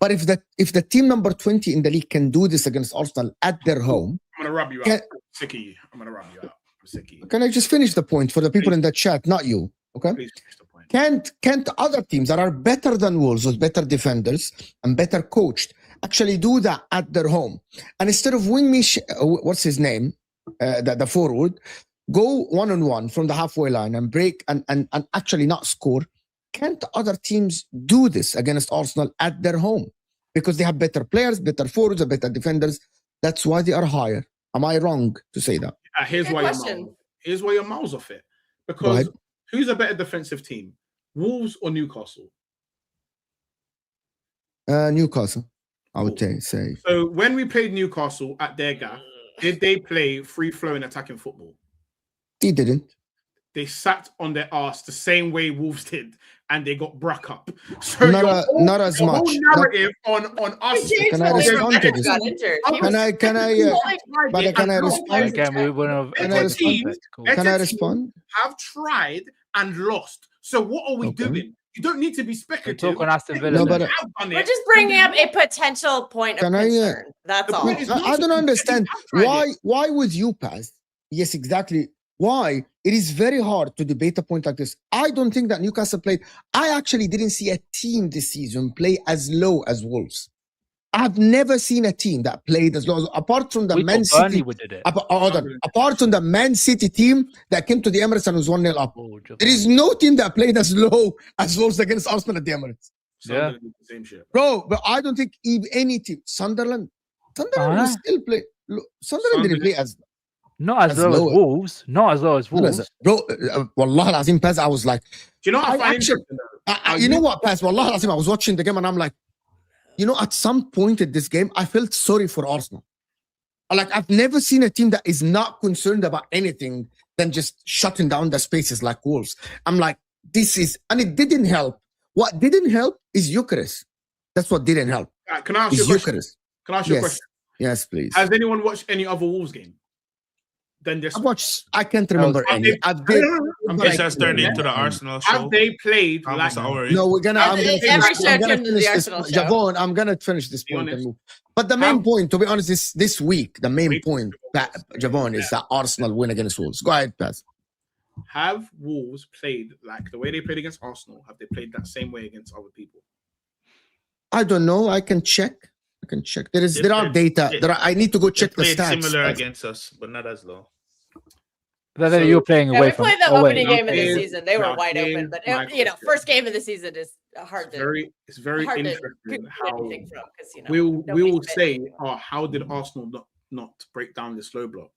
But if the team number 20 in the league can do this against Arsenal at their home, I'm gonna rub you Can- out. I'm sick of you. I'm gonna rub you out. I'm sick of you. can I just finish the point for the people in the chat, not you? Okay. Please finish the point. Can't other teams that are better than Wolves with better defenders and better coached actually do that at their home? And instead of what's his name, the forward, go 1-on-1 from the halfway line and break and actually not score. Can't other teams do this against Arsenal at their home? Because they have better players, better forwards, and better defenders. That's why they are higher. Am I wrong to say that? Here's Good why question. you're miles off it. Because who's a better defensive team, Wolves or Newcastle? Newcastle, I would Cool. say. So when we played Newcastle at their gaff, did they play free-flowing attacking football? They didn't. They sat on their ass the same way Wolves did, and they got bruck up. So Not as your much. whole narrative on us. Can I respond to this? Got injured. He Can was- I? Can I respond? Again, we want Can I to. respond? Can I respond? Have tried and lost. So what are we Okay. doing? You don't need to be We speculative. talk on Aston Villa. No, then. but Have done We're it. just bringing up a potential point of Can I, concern. That's The all. point is- I don't understand I've tried it. why with you, Pazz? Yes, exactly. Why it is very hard to debate a point like this. I don't think that Newcastle played. I actually didn't see a team this season play as low as Wolves. I've never seen a team that played as low, apart from the We Man thought Burnley City. would did it. Apart from the Man City team that came to the Emirates and was 1-0 up. Oh, There is no team that played as low as Wolves against Arsenal at the Emirates. Sunderland did the same shit. Bro, but I don't think even any team, Sunderland will still play. Sunderland didn't play as Not as As low as low. Wolves. Not as low as Wolves. bro. Wallah Azim, Paz, I was like, Do you know what I I find actually- interesting though? you know what, Paz? Wallah Azim, I was watching the game and I'm like, you know, at some point in this game, I felt sorry for Arsenal. Like, I've never seen a team that is not concerned about anything than just shutting down the spaces like Wolves. I'm like, and it didn't help. What didn't help is Eucharist. That's what didn't help. Can I ask you Is a question? Eucharist. Can I ask you a Yes. question? Yes, please. Has anyone watched any other Wolves game? Then this I can't remember Have any. they- I've been, I'm but This I has can't turned remember into the any. Arsenal show. Have they played like Almost an hour in. No, I'm gonna Every finish. show I'm turned gonna into the finish this. Arsenal show. Javon, I'm gonna finish this Be point and honest. move. But the main Have- point, to be honest, this week, the main Wait. point, Javon, is that Arsenal win against Wolves. Go ahead, Paz. Have Wolves played like the way they played against Arsenal? Have they played that same way against other people? I don't know. I can check. They There are played- data. I need to go They check the played stats. similar Paz. against us, but not as low. But then So- you're playing Yeah, away we from. played the away. opening game of the Here's- season. They were now, wide open, here's but my question. first game of the season is hard It's to very hard to interesting conclude how anything from because we nobody's will been- say, "Oh, how did Arsenal not break down the slow block?"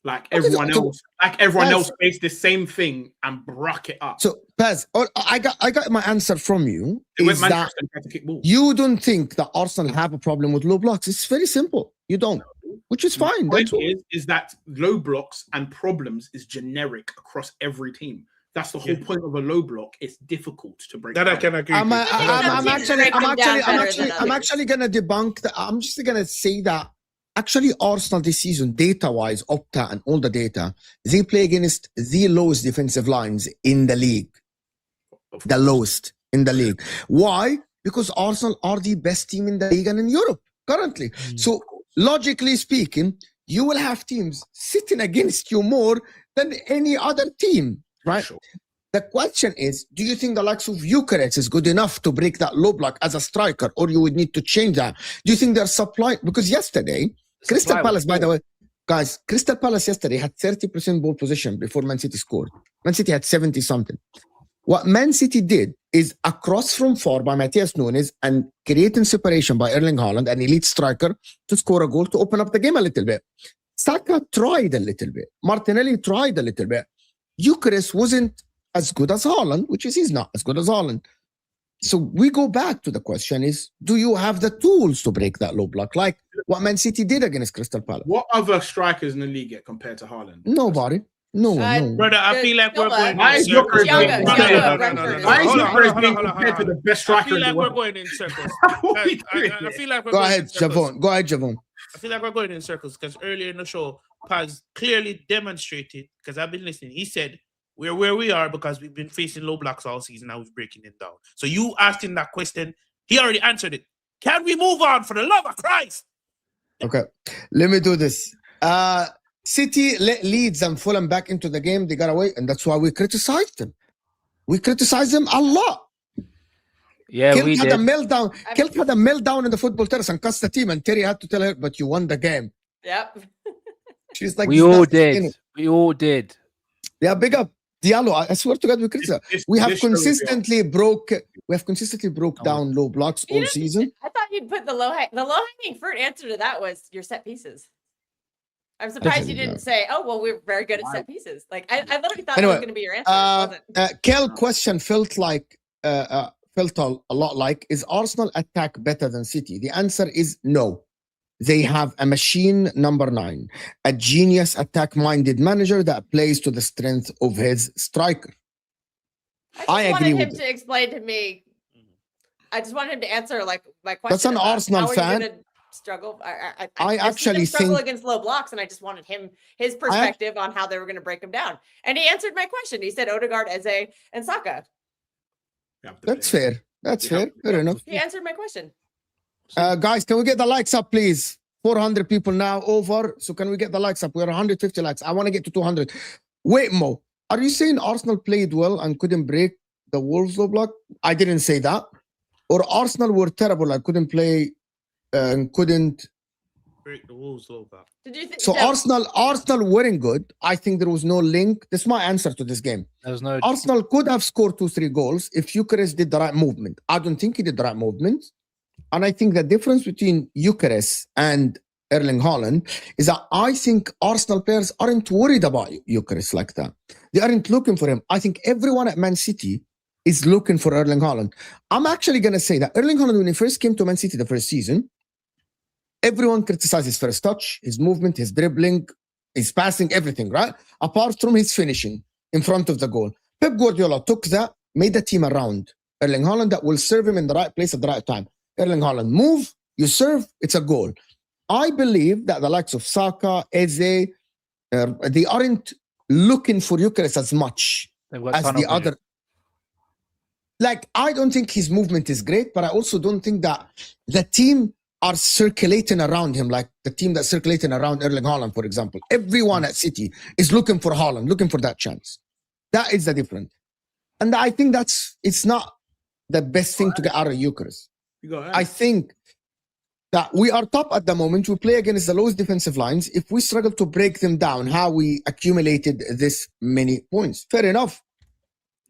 Like Okay, everyone so- else, Yes. faced the same thing and broke it up. So, Paz, I got my answer from you. They went Is that Manchester and tried to kick balls. you don't think that Arsenal have a problem with low blocks? It's very simple. You don't, which is fine. The That's all. point is that low blocks and problems is generic across every team. That's the whole point of a low block. It's difficult to break. That I down. can agree. I'm, with. some teams break them down better than I'm others. actually gonna debunk that. I'm just gonna say that actually Arsenal this season, data-wise, Opta and all the data, they play against the lowest defensive lines in the league. The lowest in the league. Why? Because Arsenal are the best team in the league and in Europe currently. So logically speaking, you will have teams sitting against you more than any other team, right? Sure. The question is, do you think the likes of Eucharist is good enough to break that low block as a striker, or you would need to change that? Do you think they're supplying? Because yesterday, Crystal Supply Palace, was by the poor. way, guys, Crystal Palace yesterday had 30% ball position before Man City scored. Man City had 70 something. What Man City did is a cross from far by Matthias Nunes and creating separation by Erling Haaland, an elite striker, to score a goal to open up the game a little bit. Saka tried a little bit. Martinelli tried a little bit. Eucharist wasn't as good as Haaland, which is he's not as good as Haaland. So we go back to the question is, do you have the tools to break that low block like what Man City did against Crystal Palace? What other strikers in the league get compared to Haaland? Nobody. No one. Brother, I feel like we're going. Why in is your circles. Thiago- No, no, Thiago no, no, Brentford no, no, is- no. Why is Hold your on, first hold on, being hold on, compared to hold the on. best I striker feel in the like we're world? going in circles. What are we I doing feel like we're Go going ahead, in circles. Javon. Go ahead, Javon. I feel like we're going in circles because earlier in the show, Paz clearly demonstrated, because I've been listening, he said, we're where we are because we've been facing low blocks all season, now we're breaking them down. So you asked him that question, he already answered it. Can we move on for the love of Christ? Okay, let me do this. City let Leeds and Fulham back into the game. They got away, and that's why we criticized them. We criticize him a lot. Yeah, Kelk we had did. a meltdown. Kelk had a meltdown in the football terrace and cussed the team, and Terry had to tell her, "But you won the game." Yep. She's like, We "This all guy's did. skinny." We all did. Yeah, big up Diallo. I swear to God, we criticize. We have This shows consistently broke. We have consistently broke down low blocks You all know, season. I thought you'd put the low hanging fruit answer to that was your set pieces. I'm surprised you Definitely, didn't say, "Oh, well, we're very good at set pieces." Like I literally thought that Anyway, was going to be your answer. It wasn't. Kel question felt a lot like, is Arsenal attack better than City? The answer is no. They have a machine number 9, a genius attack-minded manager that plays to the strength of his striker. I just agree wanted with him it. to explain to me. I just wanted him to answer like my question. That's an about Arsenal how are you fan. gonna struggle. I I've seen actually them struggle think- against low blocks, and I just wanted his perspective on how they were going to break them down. And he answered my question. He said Odegaard, Eze, and Saka. That's fair. That's fair. Fair enough. He answered my question. Guys, can we get the likes up, please? 400 people now over. So can we get the likes up? We're 150 likes. I want to get to 200. Wait, Mo, are you saying Arsenal played well and couldn't break the Wolves low block? I didn't say that. Or Arsenal were terrible and couldn't play and couldn't. Break the Wolves low block. Did you think So Arsenal weren't good. I think there was no link. This is my answer to this game. There was no. Arsenal could have scored 2-3 goals if Eucharist did the right movement. I don't think he did the right movement. And I think the difference between Eucharist and Erling Haaland is that I think Arsenal players aren't worried about Eucharist like that. They aren't looking for him. I think everyone at Man City is looking for Erling Haaland. I'm actually going to say that Erling Haaland, when he first came to Man City the first season, everyone criticized his first touch, his movement, his dribbling, his passing, everything, right? Apart from his finishing in front of the goal. Pep Guardiola took that, made a team around Erling Haaland that will serve him in the right place at the right time. Erling Haaland, move, you serve, it's a goal. I believe that the likes of Saka, Eze, they aren't looking for Eucharist as much as the other. Like, I don't think his movement is great, but I also don't think that the team are circulating around him like the team that's circulating around Erling Haaland, for example. Everyone at City is looking for Haaland, looking for that chance. That is the difference. And I think it's not the best thing to get out of Eucharist. I think that we are top at the moment. We play against the lowest defensive lines. If we struggle to break them down, how we accumulated this many points. Fair enough.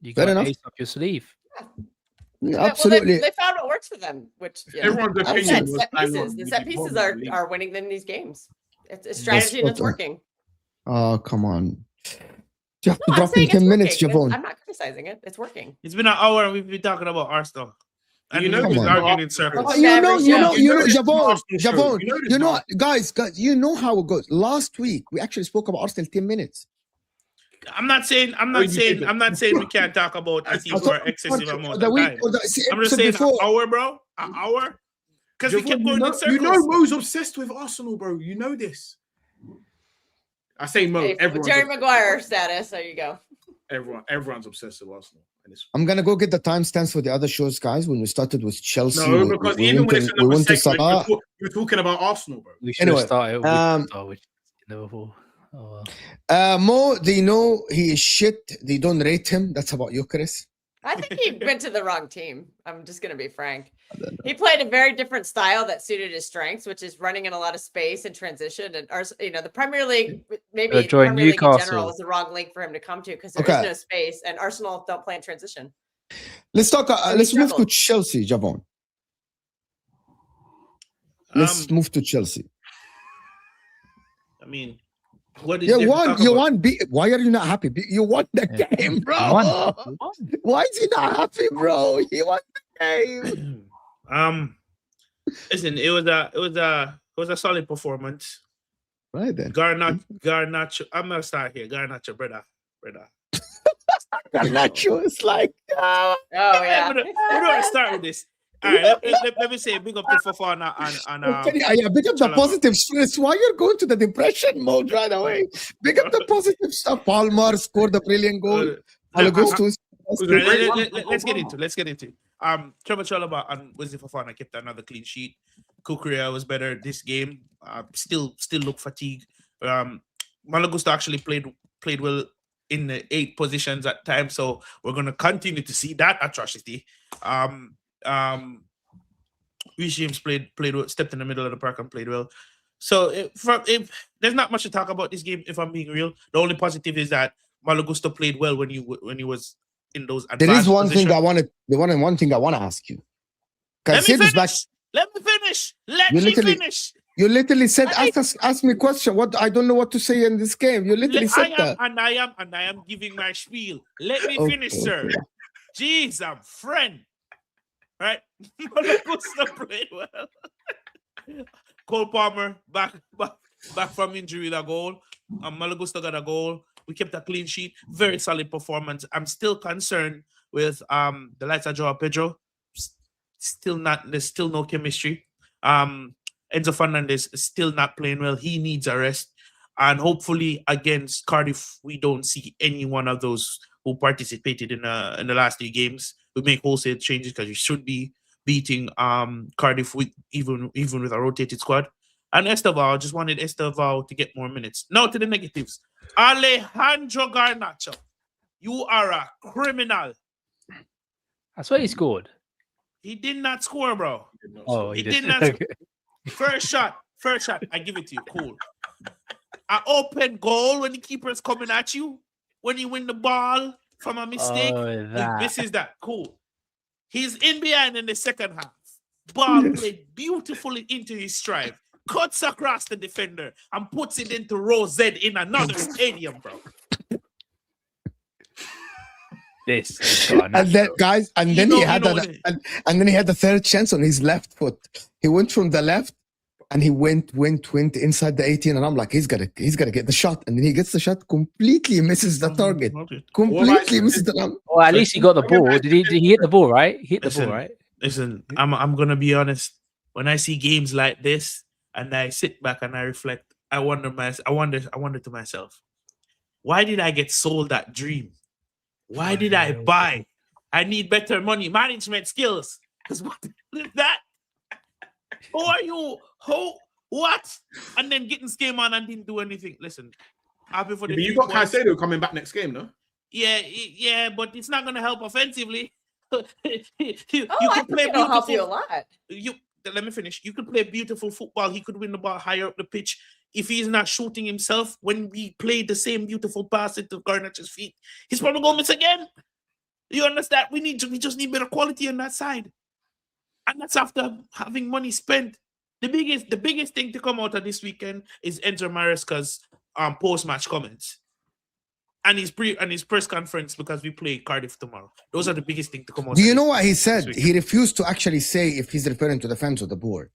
You Fair got enough. ace up your sleeve. Yeah, Well, absolutely. they found what works for them, which Everyone's like I opinion said, was set bang pieces. on. The We set did pieces well in the league. are winning them in these games. It's a strategy and it's spot on. working. Oh, come on. You have to No, I'm drop in saying 10 it's minutes, working. Javon. I'm not criticizing it. It's working. It's been an hour and we've been talking about Arsenal. And You know we've been this- arguing in circles. Oh, You know, this Javon, Arsenal show. Javon, You know this you know, Arsenal- guys, you know how it goes. Last week, we actually spoke about Arsenal 10 minutes. I'm not saying we can't talk about a team for an excessive amount The of week time. or the I'm just episode saying before. an hour, bro. An hour. Because we kept going in circles. You know Mo's obsessed with Arsenal, bro. You know this. I say Mo. Hey, Everyone's Jerry obsessed. Maguire status. There you go. Everyone's obsessed with Arsenal. And it's I'm gonna go get the timestamps for the other shows, guys. When we started with Chelsea, no, because even when it's we another went to segment, Salah. you're talking about Arsenal, bro. We should Anyway, have started with Liverpool. Oh, well. Mo, they know he is shit. They don't rate him. That's about Eucharist. I think he went to the wrong team. I'm just going to be frank. He played a very different style that suited his strengths, which is running in a lot of space and transition. And the Premier League, maybe join Premier League in general, Newcastle. is the wrong league for him to come to because there Okay. is no space, and Arsenal don't play in transition. Let's talk. he Let's move to struggled. Chelsea, Javon. Let's move to Chelsea. I mean, what is Yeah, there to why talk you about? won? Why are you not happy? You won the Yeah. game, bro. We won. Why is he not happy, bro? He won the game. Listen, it was a solid performance. Right then. Garnacho. I'm gonna start here. Garnacho, brother. Garnacho is like, Oh yeah. Where do I start with this? All right, let me say big up to Fofana and yeah, big up the Chalobah. positive stress. Why you're going to the depression mode right away? Big up the positive stuff. Palmer scored a brilliant goal. Alagostus. Let's get into it. Trevor Chalobah and Wesley Fofana kept another clean sheet. Kukurea was better this game. Still look fatigued. Malagusta actually played well in the 8 positions at times. So we're going to continue to see that atrocity. Reece James played well, stepped in the middle of the park and played well. So if there's not much to talk about this game, if I'm being real, the only positive is that Malo Gusto played well when he was in those advanced There is one positions. thing I wanted. One thing I want to ask you. Let me Caicedo's back. finish. Let me finish. Let You me literally- finish. You literally said, ask me a question. What I don't know what to say in this game. You literally said that. I am giving my spiel. Let me Okay, finish, sir. okay. Jeez, I'm friend. Right? Malo Gusto played well. Cole Palmer back from injury with a goal. Malo Gusto got a goal. We kept a clean sheet. Very solid performance. I'm still concerned with the likes of Joao Pedro. There's still no chemistry. Enzo Fernandez is still not playing well. He needs a rest. And hopefully against Cardiff, we don't see any one of those who participated in the last 3 games. We make wholesale changes because we should be beating Cardiff with even with a rotated squad. And Esteval, I just wanted Esteval to get more minutes. Now to the negatives. Alejandro Garnacho, you are a criminal. I swear he scored. He did not score, bro. Oh, He he did did. not score. First shot, I give it to you. Cool. An open goal when the keeper is coming at you, when you win the ball from a mistake. Oh, that. This is that. Cool. He's in behind in the second half. Ball played beautifully into his stride. Cuts across the defender and puts it into row Z in another stadium, bro. This is got a And then, natural. guys, and You then know- he you had know that, what and then he had the third chance on his left foot. He went from the left, and he went inside the 18, and I'm like, he's gotta get the shot, and then he gets the shot, completely misses the target, completely misses the target. Well, at least he got the ball. Did he hit the ball right? He hit the Listen, ball right? Listen, I'm gonna be honest. When I see games like this and I sit back and I reflect, I wonder to myself, why did I get sold that dream? Why did I buy? I need better money management skills. Because what is that? Who are you? What? And then getting scheme on and didn't do anything. Listen, happy for the But you 3 got points. Caicedo coming back next game, no? Yeah, but it's not gonna help offensively. you I can think play it'll help you a beautiful. lot. Let me finish. You could play beautiful football. He could win the ball higher up the pitch. If he's not shooting himself, when we play the same beautiful pass into Garnacho's feet, he's probably going to miss again. You understand? We just need better quality on that side. And that's after having money spent. The biggest thing to come out of this weekend is Enzo Maresca's post-match comments. And his press conference because we play Cardiff tomorrow. Those are the biggest thing to come out. Do of you know this- what he this said? weekend. He refused to actually say if he's referring to the fans or the board.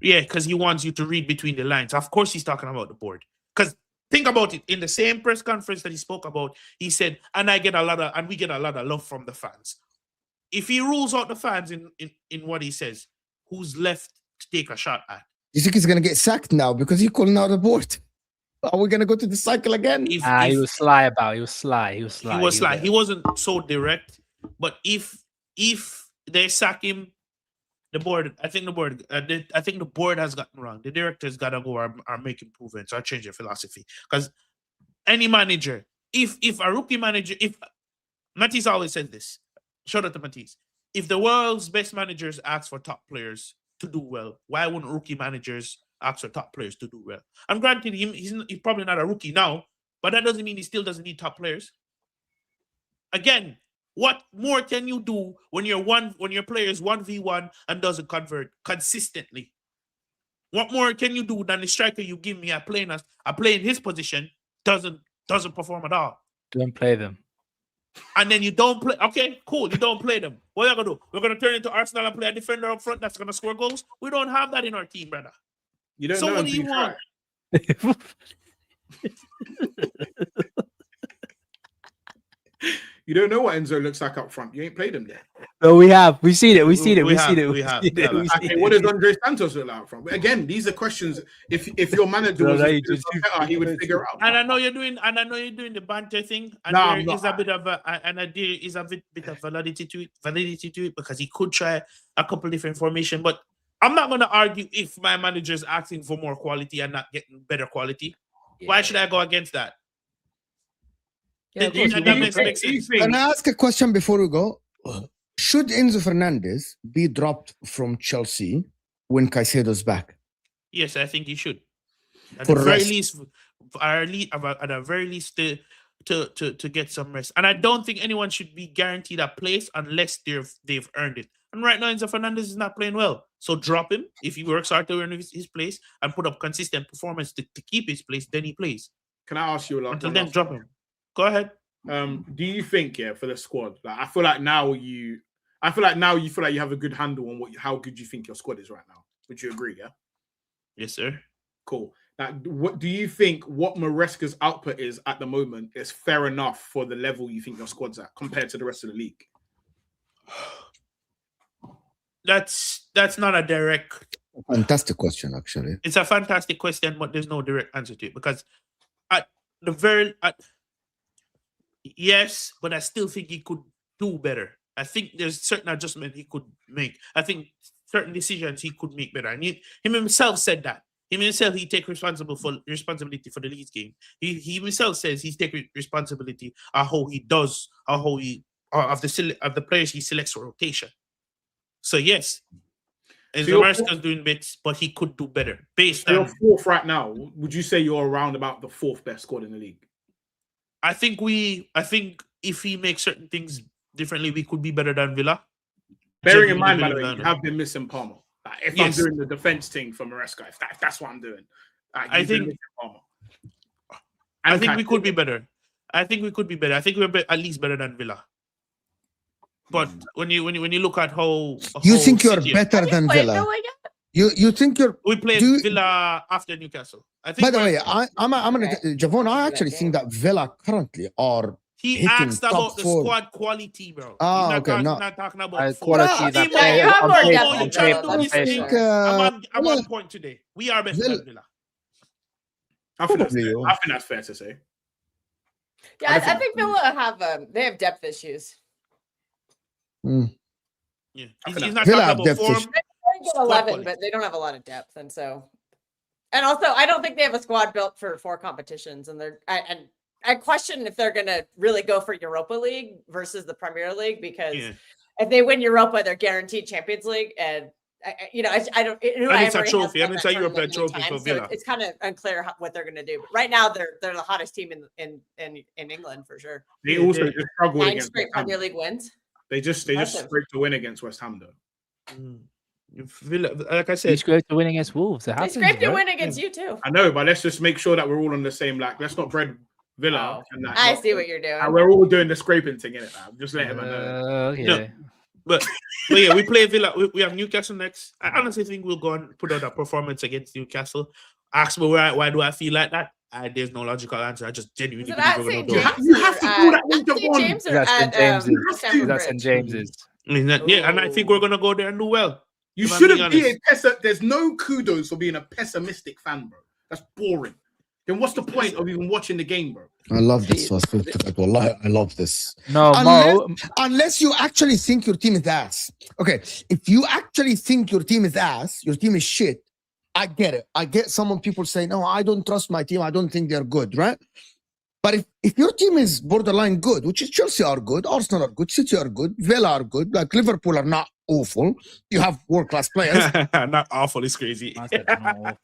Yeah, because he wants you to read between the lines. Of course, he's talking about the board. Because think about it. In the same press conference that he spoke about, he said, and we get a lot of love from the fans. If he rules out the fans in what he says, who's left to take a shot at? You think he's gonna get sacked now because he calling out the board? Are we gonna go to the cycle again? If He was sly about. He was sly. he wasn't so direct. But if they sack him, the board has gotten wrong. The director's gotta go or make improvements or change their philosophy. Because any manager, if a rookie manager, if Matisse always says this, shout out to Matisse. If the world's best managers ask for top players to do well, why wouldn't rookie managers ask for top players to do well? And granted, he's probably not a rookie now, but that doesn't mean he still doesn't need top players. Again, what more can you do when your player is 1v1 and doesn't convert consistently? What more can you do than the striker you give me a play in his position doesn't perform at all? Don't play them. And then you don't play. Okay, cool. You don't play them. What are you gonna do? We're gonna turn into Arsenal and play a defender up front that's gonna score goals. We don't have that in our team, brother. You don't So know what do until you try. want? You don't know what Enzo looks like up front. You ain't played him there. No, we have. We've seen it. We've seen it. We We've have, seen it. we We've have. seen Yeah, it. We've Okay, seen what it. does Andre Santos look like up front? But again, these are questions. If your manager No, was no, as you good as just- Arteta, he would figure out. And I know you're doing the banter thing, and No, there I'm is not. a bit of validity to it because he could try a couple different formation. But I'm not gonna argue if my manager is asking for more quality and not getting better quality. Why should I go against that? Yeah, of Yeah, course, that you want makes to makes play. sense. Can I ask a question before we go? Should Enzo Fernandez be dropped from Chelsea when Caicedo's back? Yes, I think he should. At For the very rest. least, at the very least, to get some rest. And I don't think anyone should be guaranteed a place unless they've earned it. And right now, Enzo Fernandez is not playing well, so drop him if he works hard to earn his place and put up consistent performance to keep his place. Then he plays. Can I ask you a lot? Until then, drop him. Go ahead. Do you think, for the squad, like I feel like now you feel like you have a good handle on how good you think your squad is right now? Would you agree? Yeah. Yes, sir. Cool. Now, what do you think? What Maresca's output is at the moment is fair enough for the level you think your squad's at compared to the rest of the league? That's not a direct. Fantastic question, actually. It's a fantastic question, but there's no direct answer to it because yes, but I still think he could do better. I think there's certain adjustment he could make. I think certain decisions he could make better. And him himself said that. He take responsibility for the Leeds game. He himself says he's taking responsibility of how he does, of the players he selects for rotation. So yes, Maresca's doing bits, but he could do better. Based on you're fourth right now. Would you say you're around about the fourth best squad in the league? I think if he makes certain things differently, we could be better than Villa. Bearing in mind, by the way, you have been missing Palmer. Like, if Yes. I'm doing the defense thing for Maresca, if that's what I'm doing, I think we could be better. I think we're at least better than Villa. But when you look at how You think you're City- better than Villa? You think you're? we played do you- Villa after Newcastle. I think. By the we're- way, I'm gonna Javon. I actually think that Villa currently are. he hitting asked top about the four. squad quality, bro. Ah, He's okay, no. not talking about Quality form. that Hey, play you have on more paper, depth on than paper, Villa, on that's for paper. sure. I'm on point today. We are better Villa- than Villa. I think that's Probably fair. you. I think that's fair to say. Yeah, I think Villa have depth issues. Yeah, I he's think not Villa talking have about depth form. issues. They get Squad 11, quality. but they don't have a lot of depth, and also I don't think they have a squad built for 4 competitions, and I question if they're gonna really go for Europa League versus the Premier League because Yeah. if they win Europa, they're guaranteed Champions League, and I don't. And it's a trophy, and it's a European trophy for Villa. It's kind of unclear what they're gonna do. But right now, they're the hottest team in England for sure. They Yeah, also they- just struggled 9 against straight West Ham. Premier League wins. They just Impressive. scraped a win against West Ham though. Villa, like I You said, scraped to win against Wolves. It They happens, scraped a bro. win against you too. I know, but let's just make sure that we're all on the same. Like, let's not bread Villa. Oh, and that, I not- see what you're doing. And we're all doing the scraping thing in it. I'm just letting them know. Okay. No. but yeah, we play Villa. We have Newcastle next. I honestly think we'll go and put out a performance against Newcastle. Ask me why do I feel like that? There's no logical answer. I just genuinely Is it believe at we're St. going to James? go. You have to do that with St. Javon. James or That's at St. James's. Stamford That's St. Bridge? James's. Yeah, and I think we're going to go there and do well. You If I'm shouldn't being be honest. there's no kudos for being a pessimistic fan, bro. That's boring. Then what's the point of even watching the game, bro? I love this. Wallahi, I love this. No, Mo. Unless you actually think your team is ass. Okay, if you actually think your team is ass, your team is shit, I get it. I get some people say, no, I don't trust my team. I don't think they're good, right? But if your team is borderline good, which is Chelsea are good, Arsenal are good, City are good, Villa are good, like Liverpool are not awful. You have world-class players. Not awful, it's crazy. I said no.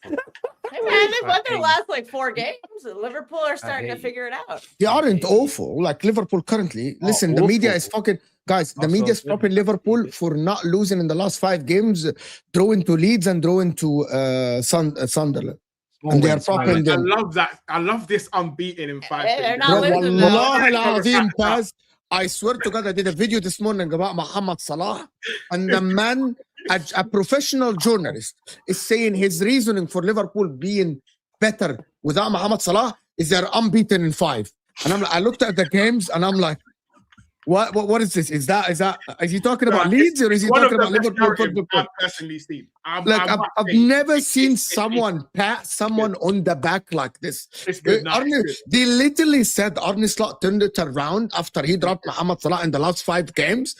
Hey man, they won their last like 4 games. And Liverpool are starting to hate figure it out. They aren't awful. Like Liverpool currently. Listen, the media is fucking guys. The Also, media is propping Liverpool for not losing in the last 5 games, throwing to Leeds and throwing to Sunderland. And they are propping I them. love that. I love this unbeaten in 5 They're things. not Bro, losing though. Wallahi al-Azim, Pazz, I swear to God, I did a video this morning about Mohamed Salah, and the man, a professional journalist, is saying his reasoning for Liverpool being better without Mohamed Salah is they're unbeaten in 5. And I'm like, I looked at the games and I'm like, what is this? Is he talking about Leeds or is he One of talking the about best Liverpool narratives Football Club? I've personally seen. Like I've never seen someone pat someone on the back like this. It's good. No, Arne, it's good. they literally said Arne Slot turned it around after he dropped Mohamed Salah in the last 5 games.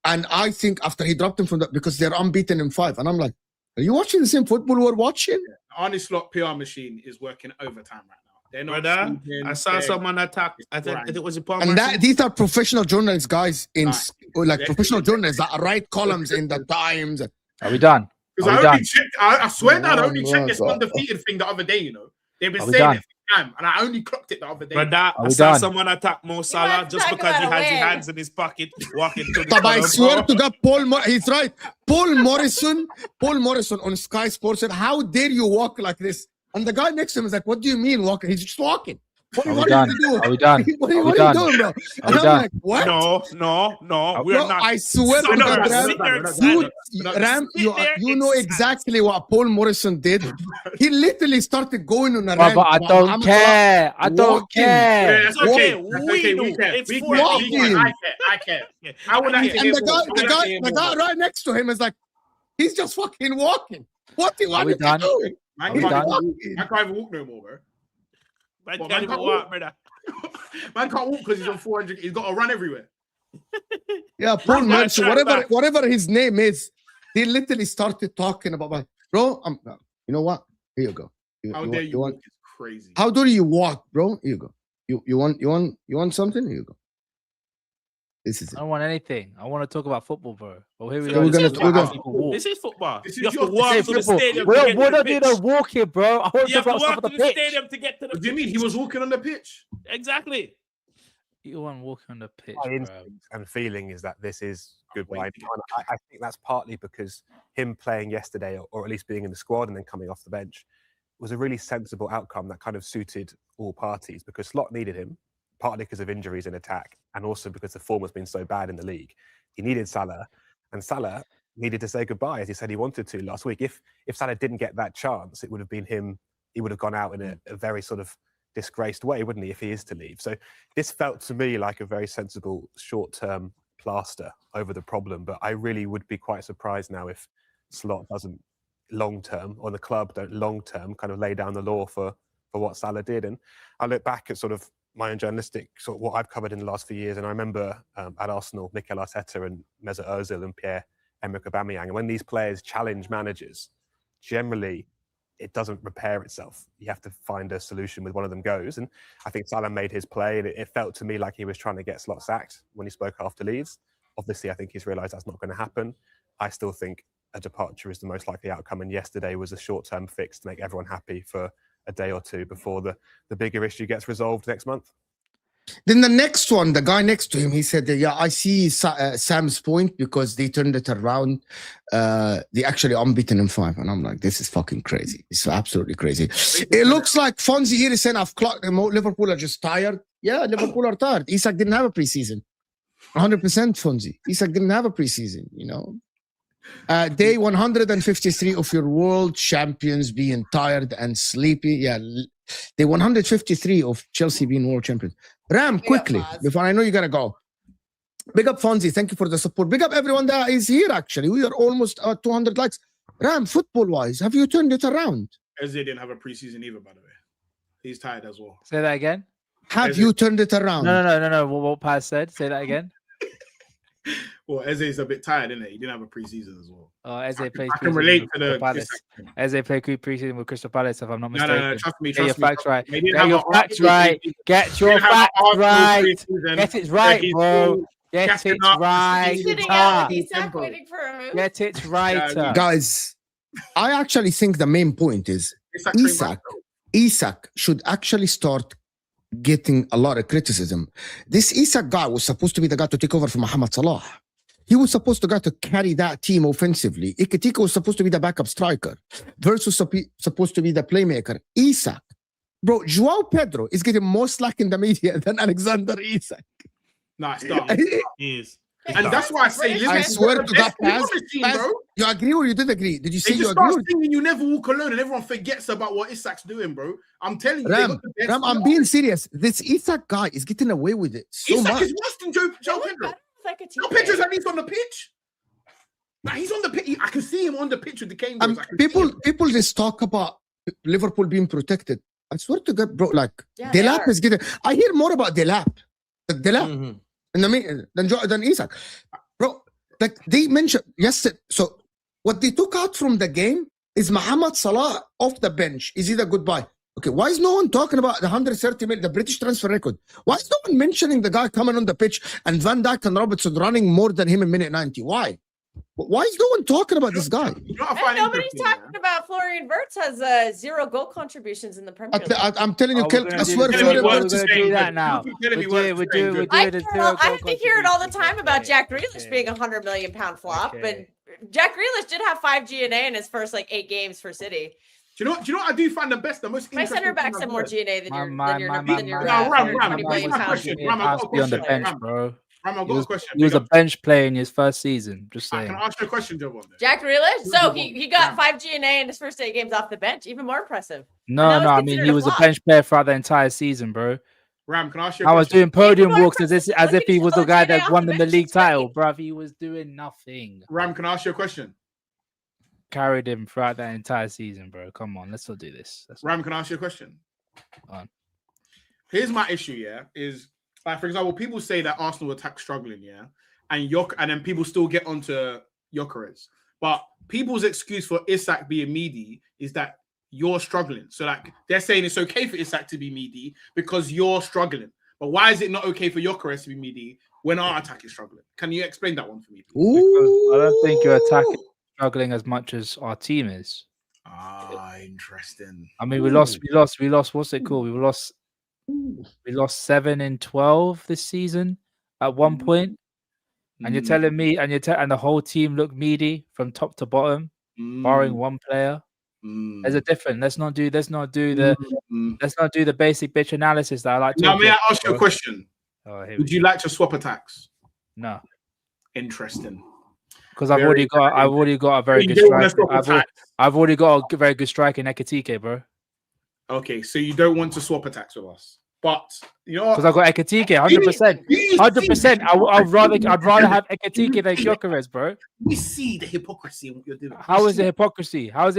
And I think after he dropped him from that, because they're unbeaten in 5. And I'm like, are you watching the same football we're watching? Arne Slot PR machine is working overtime right now. They're not Brother, sleeping. I saw They're- someone attack. I it's think grand. it was a Palmer. And that these are professional journalists, guys, in like Yeah. professional journalists that write columns in the Times. Are we done? Because Are I we only done? checked. I swear that I Oh only my checked this God. undefeated thing the other day. You know, they've been Are we saying done? it for time, and I only clocked it the other day. Brother, I we saw done? someone attack Mo Salah have to just talk because he about a has his win. hands in his pocket walking to the But I tunnel, swear bro. to God, he's right. Paul Morrison on Sky Sports said, "How dare you walk like this?" And the guy next to him is like, "What do you mean walking?" He's just walking. What Are we are you done? doing? Are we done? What Are we are you done? doing, bro? Are And we I'm done? like, what? No, we're Bro, not. I swear to We're not God, gonna Ram, sit there Ram, excited. Ram, Sit there you know excited. exactly what Paul Morrison did. He literally started going on a Bro, rant. but I about don't Mohamed Salah care. I don't walking. care. That's It's okay. okay. That's We okay. do. We care. It's We for care. walking. We care. I care. Yeah. I would like to And hear the more. I guy, would like to hear the more. guy right next to him is like, he's just fucking walking. What we is he done? doing? Man we He's done? walking. I can't even walk no more, bro. Man But can't man even can't walk, walk. brother. Man can't walk because he's on 400. He's got to run everywhere. Yeah, Paul Run Morrison, back, track back. whatever his name is, he literally started talking about, bro, you know what? Here you go. How dare you want? walk? It's crazy. How do you walk, bro? Here you go. You want something? Here you go. This is I it. don't want anything. I want to talk about football, bro. Well, here we So go. we're This gonna- is we're how gonna- people walk. This is football. This You is have to your- walk This to is the football. stadium We're to not get to the doing pitch. no walking, bro. I want to You talk have to about stuff walk on to the the pitch. stadium to get to the What do you pitch. mean? He was walking on the pitch. Exactly. You want walking on the pitch, My bro. instinct and feeling is that this is good Wait. wine. And I think that's partly because him playing yesterday, or at least being in the squad and then coming off the bench, was a really sensible outcome that kind of suited all parties, because Slot needed him, partly because of injuries in attack, and also because the form has been so bad in the league. He needed Salah, and Salah needed to say goodbye, as he said he wanted to last week. If Salah didn't get that chance, it would have been him. He would have gone out in a very sort of disgraced way, wouldn't he, if he is to leave? So this felt to me like a very sensible short-term plaster over the problem. But I really would be quite surprised now if Slot doesn't long-term, or the club don't long-term kind of lay down the law for what Salah did. And I look back at sort of my own journalistic, sort of what I've covered in the last few years. And I remember at Arsenal, Mikel Arteta and Mesut Ozil and Pierre-Emerick Aubameyang. And when these players challenge managers, generally it doesn't repair itself. You have to find a solution with one of them goes. And I think Salah made his play, and it felt to me like he was trying to get Slot sacked when he spoke after Leeds. Obviously, I think he's realised that's not going to happen. I still think a departure is the most likely outcome. And yesterday was a short-term fix to make everyone happy for a day or two before the bigger issue gets resolved next month. Then the next one, the guy next to him, he said, yeah, I see Sam's point, because they turned it around. They actually unbeaten in 5. And I'm like, this is fucking crazy. It's absolutely crazy. It looks like Fonzie here is saying, I've clocked them. Liverpool are just tired. Yeah, Liverpool are tired. Isak didn't have a preseason. 100% Fonzie. Isak didn't have a preseason, you know. Day 153 of your world champions being tired and sleepy. Yeah, day 153 of Chelsea being world champions. Ram, Big up, quickly, Pazz. before I know you gotta go. Big up Fonzie, thank you for the support. Big up everyone that is here, actually. We are almost 200 likes. Ram, football-wise, have you turned it around? Eze didn't have a preseason either, by the way. He's tired as well. Say that again. Have Is you it- turned it around? No. What Paz said. Say that again. Well, Eze's a bit tired, isn't it? He didn't have a preseason as well. Eze plays. I can preseason relate with to Crystal the Palace. Eze played preseason with Crystal Palace, if I'm not No, mistaken. no, trust me. Get your Trust me. facts right. They didn't Get have your an facts Arsenal right. preseason. Get They your didn't have an facts Arsenal right. preseason. Get it right, He's bro. still Get gassing it up. right. He's sitting Ah. out with Isak, Tempo. waiting for a move. Get it right. Yeah, Guys, I actually think the main point is Isak should actually start getting a lot of criticism. This Isak guy was supposed to be the guy to take over from Mohamed Salah. He was supposed to carry that team offensively. Iketika was supposed to be the backup striker. Verts was supposed to be the playmaker. Isak. Bro, Joao Pedro is getting more slack in the media than Alexander Isak. Nah, it's done. He is. And that's why I say, I Liverpool swear are the to God, best team on Pazz, the team, Pazz, bro. You agree or you didn't agree? Did you say They you just agree? start singing "You Never Walk Alone" and everyone forgets about what Isak's doing, bro. I'm telling you, they Ram, got the best Ram, I'm team. being serious. This Isak guy is getting away with it so Isak much. is worse than Joe They look Pedro. better with, like a Joe teammate. Pedro's at least on the pitch. Like, he's on the pitch. I can see him on the pitch with the cane. Bros. I can see him. People just talk about Liverpool being protected. I swear to God, bro, like Yeah, they Delap are. is getting. I hear more about Delap Mhm. than Isak, bro. Like they mentioned yesterday. So what they took out from the game is Mohamed Salah off the bench. Is it a goodbye? Okay, why is no one talking about the 130 million, the British transfer record? Why is no one mentioning the guy coming on the pitch and Van Dijk and Robertson running more than him in minute 90? Why? Why is no one talking about this guy? You know what I And find nobody's interesting, talking about Florian Wirtz has 0 goal contributions in the Premier League. I'm telling you, Oh, Kelk, we're I gonna do swear, this. Florian We're Wirtz gonna is do that now. We're doing I the have to hear it all the time about Okay. Jack Grealish Okay. being a £100 million flop, Okay. but Jack Grealish did have 5 GNA in his first like 8 games for City. Do you know what I do find the best, the most My interesting center thing backs I've have more heard? GNA than your My No, Ram, £100 this million is my pound question. GNA. Ram, I've got a Be on the question. bench, Ram, bro. Ram, I've He got a was, question. he was a Big up. bench player in his first season. Just I saying. can ask you a question, Javon. Jack Grealish, so he Ram. got 5 GNA in his first 8 games off the bench, even more impressive. No, that was I mean considered he a was a flop. bench player throughout the entire season, bro. Ram, can I ask you a I was question? doing podium more walks as impressive. if he was the Look guy at his that off won the them the bench, league it's great. title, bruv. He was doing nothing. Ram, can I ask you a question? Carried him throughout that entire season, bro. Come on, let's not do this. Ram, can I ask you a question? On. Here's my issue, yeah, is like, for example, people say that Arsenal attack struggling, yeah, and then people still get onto Gyökeres. But people's excuse for Isak being meaty is that you're struggling. So like they're saying it's okay for Isak to be meaty because you're struggling. But why is it not okay for Gyökeres to be meaty when our attack is struggling? Can you explain that one for me, please? Because I don't think your attack is struggling as much as our team is. Ah, interesting. I mean, we lost. What's it called? We lost 7 in 12 this season at one point. And you're telling me, and the whole team looked meaty from top to bottom, barring one player. There's a difference. Let's not do the basic bitch analysis that I like. Now, may I ask you a question? Oh, Would you like to swap attacks? No, Interesting. because I've already got a very You good don't wanna striker. swap attacks. I've already got a very good striker in Ekitike, bro. Okay, so you don't want to swap attacks with us, but you know Because I've got Ekitike, 100%. 100%. I'd rather have Ekitike than Gyökeres, bro. We see the hypocrisy in what you're doing. How is it hypocrisy? I've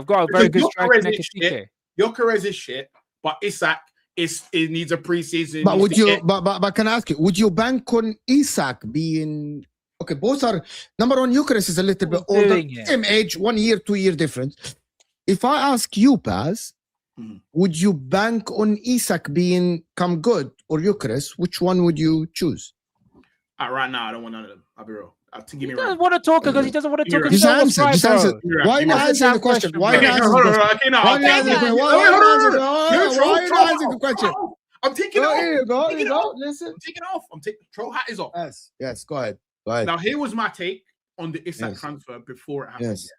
got a very good striker in Ekitike. Gyökeres is shit, but Isak it needs a preseason. But would you? But can I ask you? Would you bank on Isak being okay? Both are number one. Gyökeres is a little bit older, doing it? same age, 1 year, 2 year difference. If I ask you, Pazz, would you bank on Isak being come good or Gyökeres? Which one would you choose? Right now, I don't want none of them. I'll be real. Give He me doesn't right. want to talk because he doesn't want to talk. Just answer. Just answer. You're right. Why You're not right. answer the question? Why Okay, not answer hold the on, question? okay, now, Why I'll not take answer the that. question? Wait, Why hold not on, answer the hold on. question? Troll Why not hat answer the off. question? I'm taking it off. Here you go. Taking You it go. off. Listen. I'm taking it off. Troll hat is off. Yes. Go ahead. Go ahead. Now, here was my take on the Isak Yes. transfer before it happened. Yes.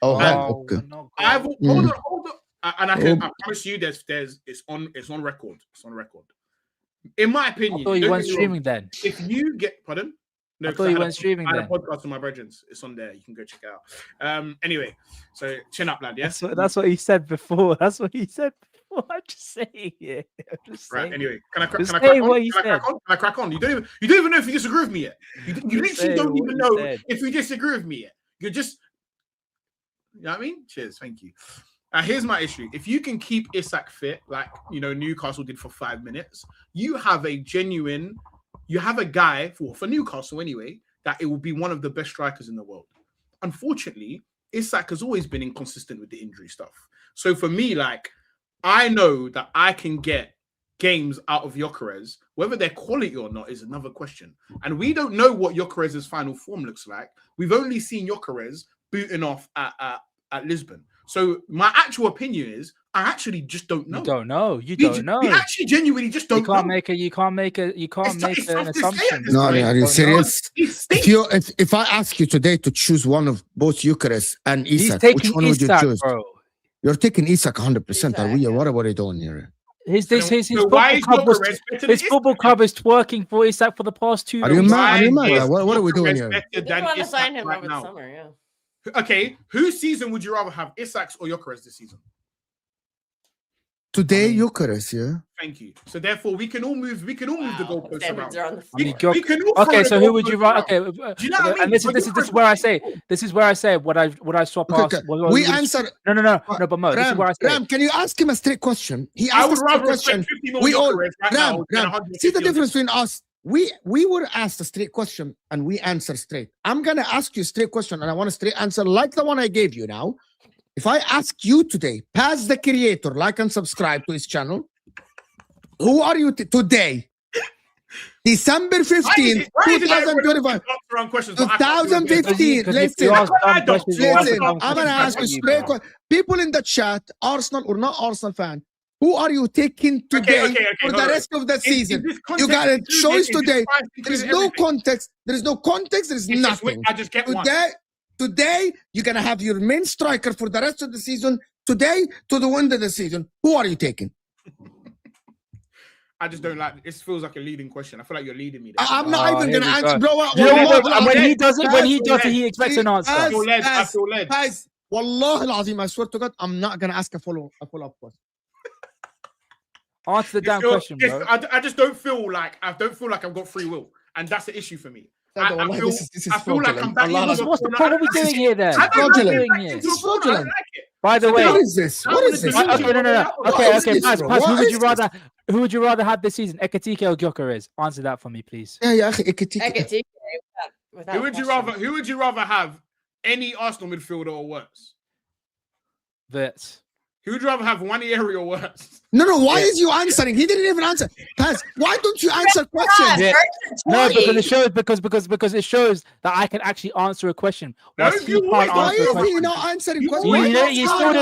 Oh, okay. Hold on. And I promise you, it's on record. It's on record. In my opinion, I thought you don't weren't get me wrong, streaming then. if you get pardon, no, I 'cause thought you had a- weren't streaming I had then. a podcast on my brethrens. It's on there. You can go check it out. Anyway, so chin up, lad. Yeah. That's what he said before. That's what he said before. I'm just saying it. I'm just Right. saying. Anyway, can I Just crack say on? what you Can I crack said. on? Can I crack on? You don't even know if you disagree with me yet. You literally say don't what even you know said. if you disagree with me yet. You're just, you know what I mean? Cheers. Thank you. Here's my issue. If you can keep Isak fit, like Newcastle did for 5 minutes, you have a guy for Newcastle anyway, that it will be one of the best strikers in the world. Unfortunately, Isak has always been inconsistent with the injury stuff. So for me, like, I know that I can get games out of Gyökeres, whether they're quality or not is another question. And we don't know what Gyökeres' final form looks like. We've only seen Gyökeres booting off at Lisbon. So my actual opinion is, I actually just don't know. You don't know. You We don't know. We actually genuinely just don't You can't know. make It's an tough to say at assumption. this No, point. are you serious? It's If I ask you today to choose one of both Gyökeres and He's Isak, which taking one would you Isak, choose? bro. You're taking Isak 100%. Are we? Isak, yeah. What are we doing here? His So football why is club was Gyökeres better than his football Isak? club is twerking for Isak for the past 2 Are you weeks. mad? Are you Why mad? is What are we doing Gyökeres here? better They didn't than want to Isak sign him right over now? the summer, yeah. Okay, whose season would you rather have, Isak's or Gyökeres this season? Today, Gyökeres, yeah. Thank you. So therefore, we can all move the goalposts Standards around. are on the I mean, floor. We can all throw Okay, the so who would you goalposts rather? around. Okay, Do you know what I mean? and this But is Gyökeres where I is say cool. this is where I say would I swap Okay. us? We answer. No, but Mo, this is Ram, where I say Ram, can you ask him a straight question? He I asked a would straight rather question. spend 50 We million all, Gyökeres right now Ram, than Ram. 150 See the million. difference between us. We were asked a straight question and we answer straight. I'm gonna ask you a straight question and I want a straight answer like the one I gave you now. If I ask you today, Pazz the creator, like and subscribe to his channel, who are you today? December 15, 2025. 2015. Listen, I'm going to ask you straight. People in the chat, Arsenal or not Arsenal fan, who are you taking today for the rest of the season? You got a choice today. There's no context. There's no context. There's nothing. I just get one. Today, you're going to have your main striker for the rest of the season. Today, to the end of the season, who are you taking? I just don't like this. Feels like a leading question. I feel like you're leading me there. I'm not even going to answer, bro. When he does it, he expects an answer. I feel led. Guys, Wallah al-Azim, I swear to God, I'm not going to ask a follow-up question. Answer the damn question, bro. I just don't feel like I've got free will, and that's the issue for me. I feel like I'm back. What's the point? What are we doing here then? It's fraudulent. By the way, what is this? What is this? Okay, no. Okay, Pazz, who would you rather have this season, Ekitike or Gyökeres? Answer that for me, please. Yeah, Ekitike. Who would you rather have? Any Arsenal midfielder or worse? That. Who would you rather have, Wanieri or worse? No. Why is you answering? He didn't even answer. Pazz, why don't you answer questions? Yeah. No, because it shows because it shows that I can actually answer a question. Why is he not answering questions? You still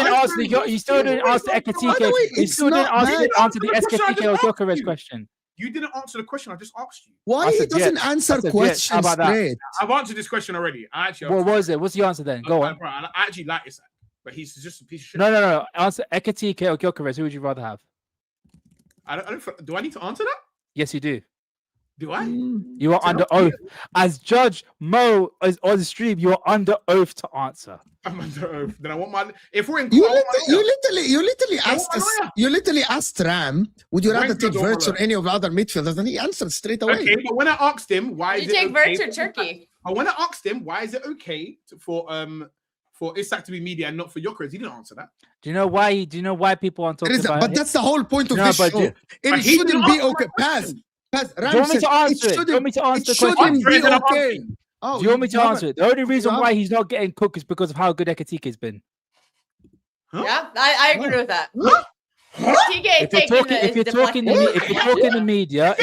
didn't answer Ekitike. You still didn't answer the Ekitike or Gyökeres question. You didn't answer the question. I just asked you. Why he doesn't answer questions straight? I've answered this question already. What was it? What's the answer then? Go on. I actually like Isak, but he's just a piece of shit. No. Answer Ekitike or Gyökeres. Who would you rather have? Do I need to answer that? Yes, you do. Do I? You are under oath. As Judge Mo is on the stream, you are under oath to answer. I'm under oath. Then I want my. If we're in, you literally asked Ram, would you rather take Wirtz or any of the other midfielders? And he answered straight away. Okay, but when I asked him why you take Wirtz or Turkey? But when I asked him why is it okay for Isak to be media and not for Gyökeres, he didn't answer that. Do you know why? Do you know why people aren't talking about it? But that's the whole point of this show. It shouldn't be okay. Pazz, do you want me to answer it? Do you want me to answer the question? It shouldn't be okay. Do you want me to answer it? The only reason why he's not getting cooked is because of how good Ekitike has been. Huh? Yeah, I agree with that. If you're talking the media,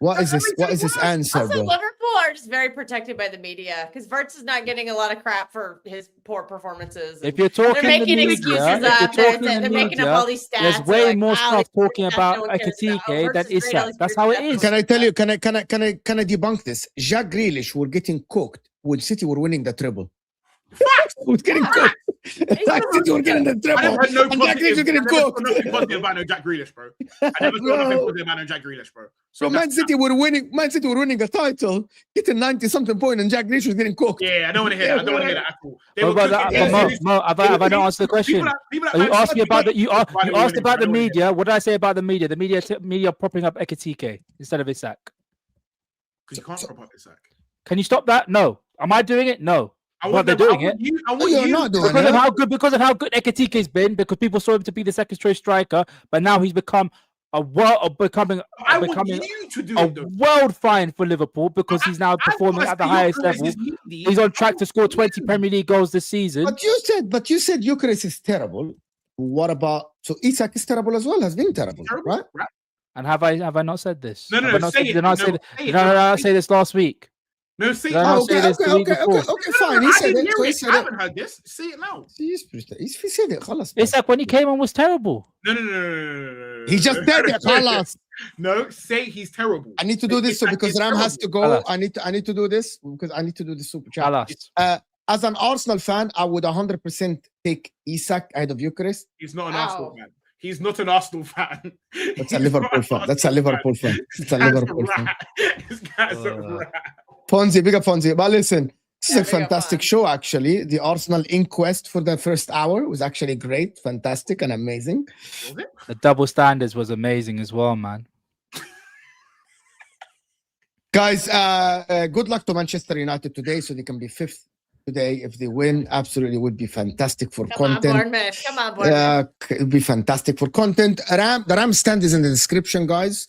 what is this answer, also, bro? Liverpool are just very protected by the media because Wirtz is not getting a lot of crap for his poor performances. If you're talking they're making the media, excuses up, they're making up all these stats. There's way more stuff talking about Ekitike than Isak. That's how it is. Can I tell you? Can I debunk this? Jack Grealish were getting cooked when City were winning the treble. Was getting cooked. City were getting the treble. Jack Grealish was getting cooked. Positive about no Jack Grealish, bro. I never saw nothing positive about no Jack Grealish, bro. So Man City were winning a title, getting 90-something point, and Jack Grealish was getting cooked. Yeah, I don't want to hear that. I don't want to hear that at all. Mo, have I not answered the question? You asked me about you asked about the media. What did I say about the media? The media propping up Ekitike instead of Isak. Because you can't prop up Isak. Can you stop that? No. Am I doing it? No. But they're doing it. You're not doing because it. Because of how good Ekitike has been, because people saw him to be the second choice striker, but now he's become becoming a world find for Liverpool because he's now performing at the highest level. He's on track to score 20 Premier League goals this season. But you said Gyökeres is terrible. What about Isak is terrible as well? Has been terrible, right? And have I not said this? No. Did I say this last week? No, say okay, fine. He said it. I haven't heard this. Say it now. He said it. Isak when he came on was terrible. No. He just said it. Khalas. No, say he's terrible. I need to do this because Ram has to go. I need to do this because I need to do the super chat. As an Arsenal fan, I would 100% take Isak ahead of Gyökeres. He's not an Arsenal fan. He's not an Arsenal fan. That's a Liverpool fan. That's a Liverpool fan. It's a Liverpool fan. This guy's a rat. Fonzie, big up Fonzie. But listen, this is a fantastic show, actually. The Arsenal inquest for the first hour was actually great, fantastic, and amazing. Was it? The double standards was amazing as well, man. Guys, good luck to Manchester United today so they can be fifth today. If they win, absolutely would be fantastic for content. Come on, Bournemouth. It would be fantastic for content. The Ram stand is in the description, guys.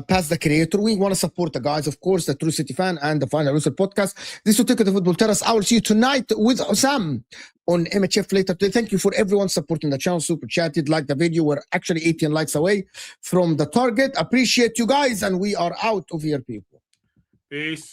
Pazz the creator. We want to support the guys, of course, the True City Fan and the Final Whistle podcast. This will take the Football Terrace. I will see you tonight with Osam on MHF later today. Thank you for everyone supporting the channel, super chatted, like the video. We're actually 18 likes away from the target. Appreciate you guys, and we are out of here, people. Peace.